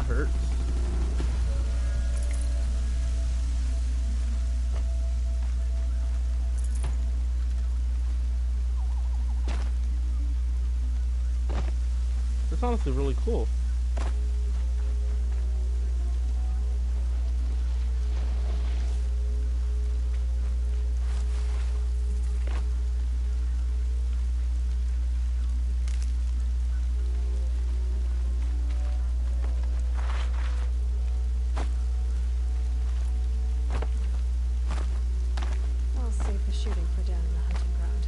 B: hurt. That's honestly really cool.
C: I'll save the shooting for down in the hunting ground.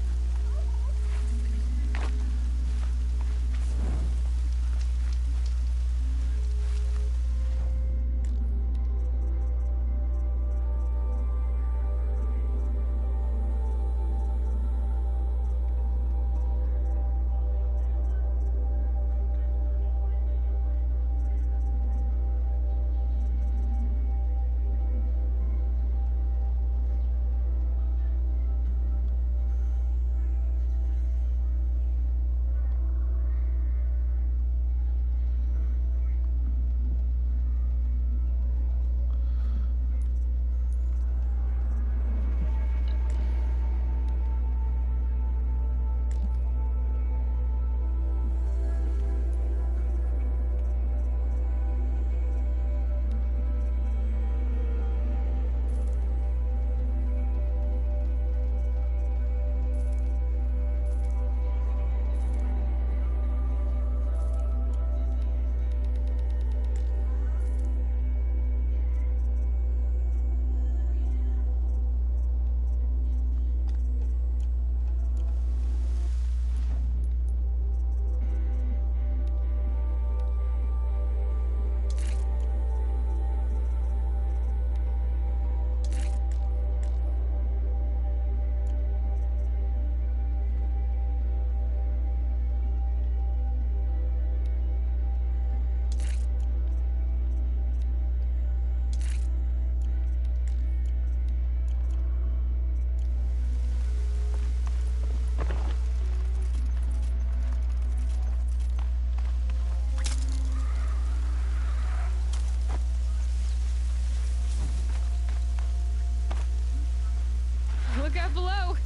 C: out below!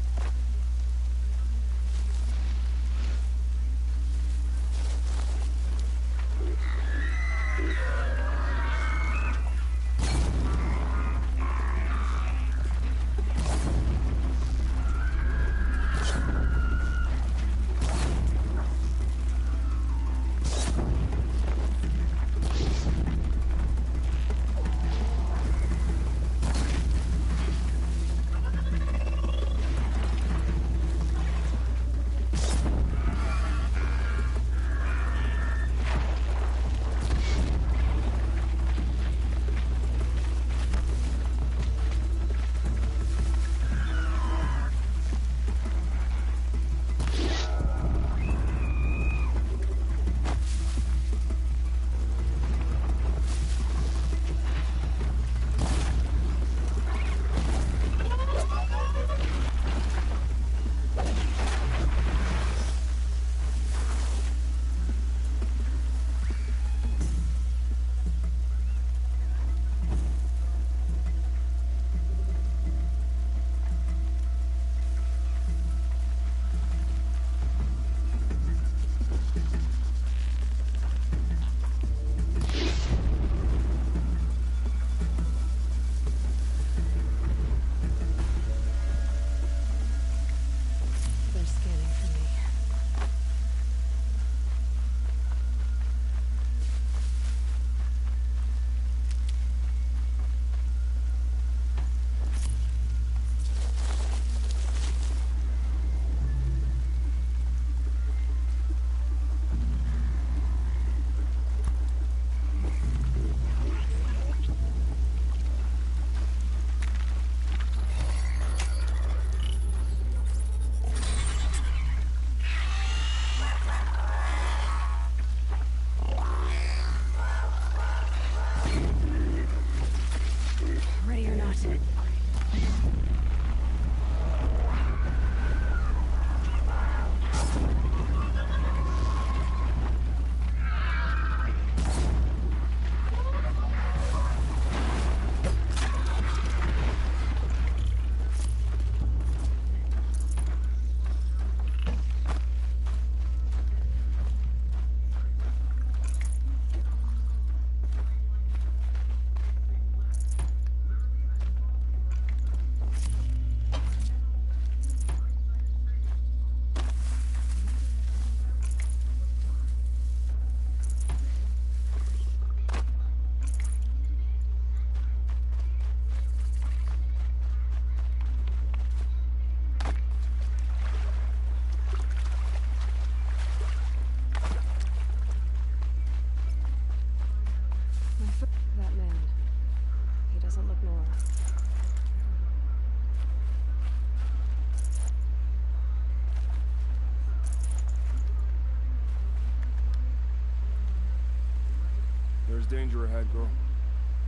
L: There's danger ahead, girl.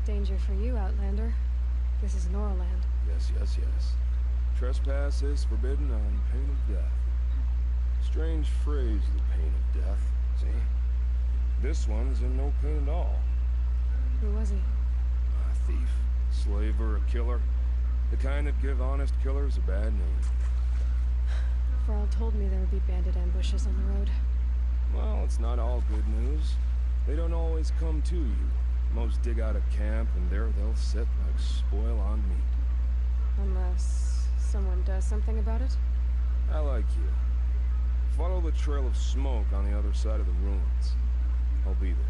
C: Danger for you, Outlander. This is Noraland.
L: Yes, yes, yes. Trespass is forbidden on pain of death. Strange phrase, the pain of death. See? This one's in no pain at all.
C: Who was he?
L: A thief, slaver, a killer. The kind that give honest killers a bad name.
C: Varl told me there would be bandit ambushes on the road.
L: Well, it's not all good news. They don't always come to you. Most dig out a camp, and there they'll sit like spoil on meat.
C: Unless someone does something about it?
L: I like you. Follow the trail of smoke on the other side of the ruins. I'll be there.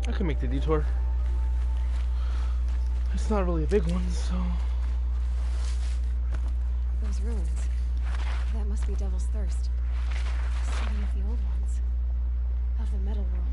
B: I can make the detour. It's not really a big one, so...
C: Those ruins. That must be Devil's Thirst. City of the old ones. Of the metal world.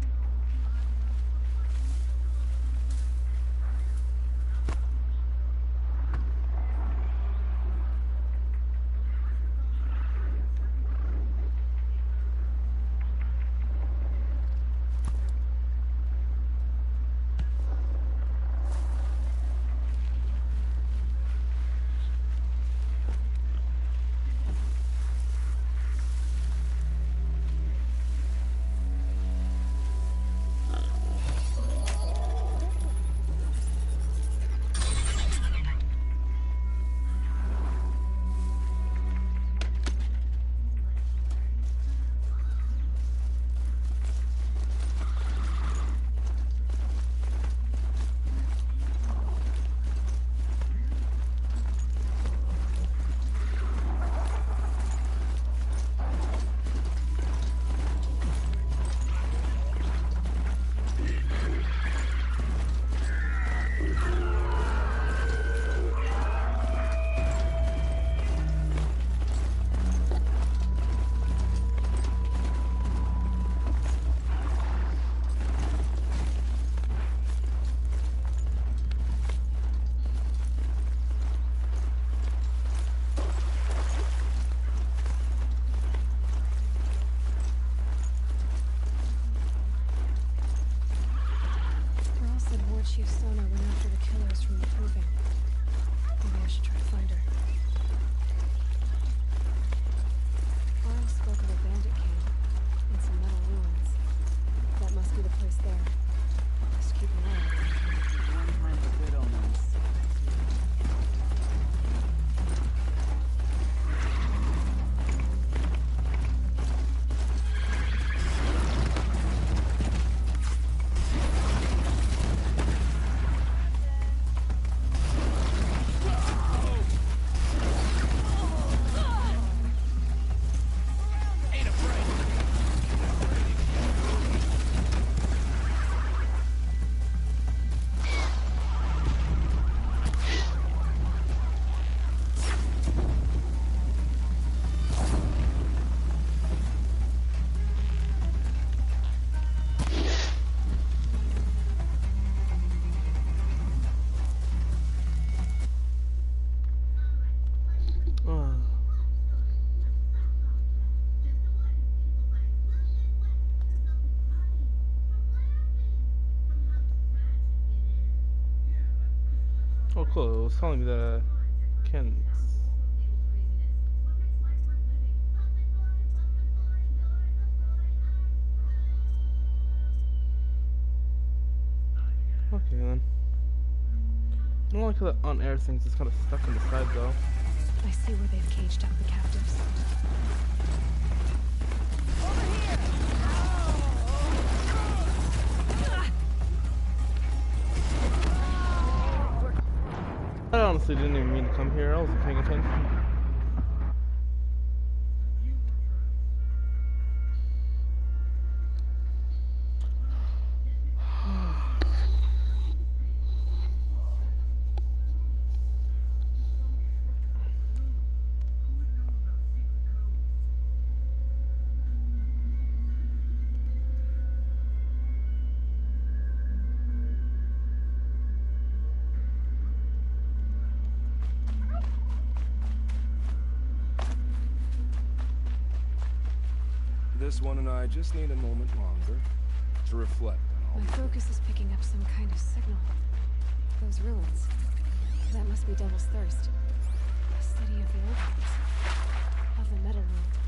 B: Oh, cool. It was telling me that Ken. Okay then. I don't like how that on-air thing's just kind of stuck in the side though.
C: I see where they've caged up the captives.
B: I honestly didn't even mean to come here. I wasn't paying attention.
L: This one and I just need a moment longer to reflect on all.
C: My focus is picking up some kind of signal. Those ruins. That must be Devil's Thirst. A city of the old ones. Of the metal world.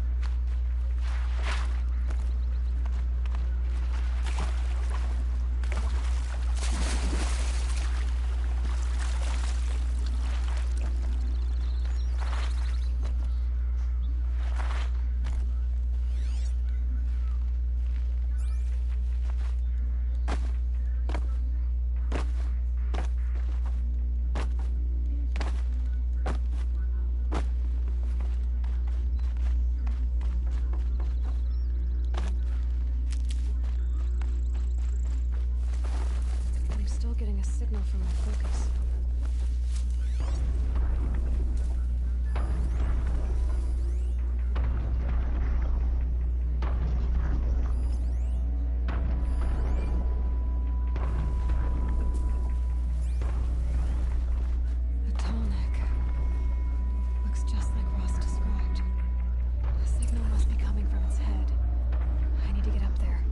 C: Getting a signal from my focus. A tall neck. Looks just like Ross described. The signal must be coming from its head. I need to get up there.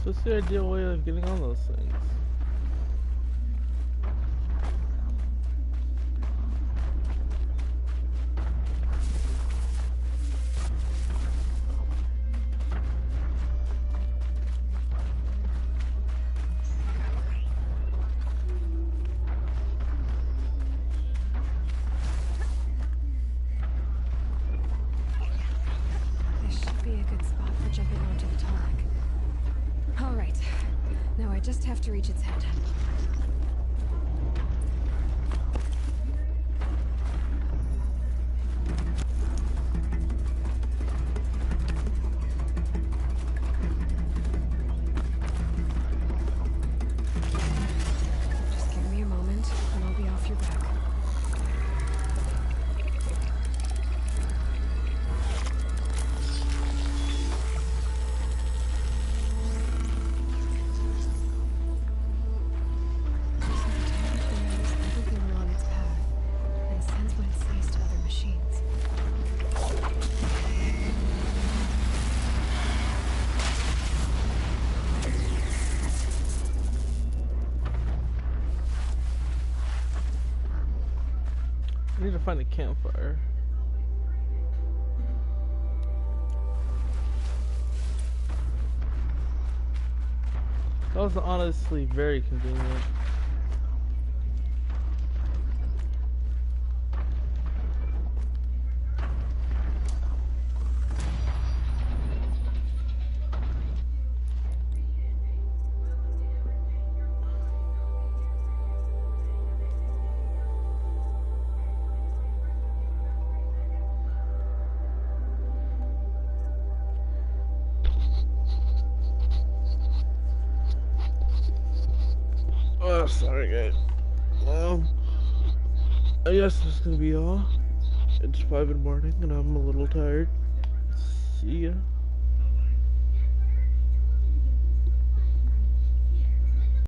B: So what's the ideal way of getting on those things?
C: This should be a good spot for jumping onto the tarmac. All right. Now I just have to reach its head. Just give me a moment, and I'll be off your back.
B: I need to find a campfire. That was honestly very convenient. Oh, sorry guys. I guess this is gonna be all. It's 5 in the morning and I'm a little tired. See ya.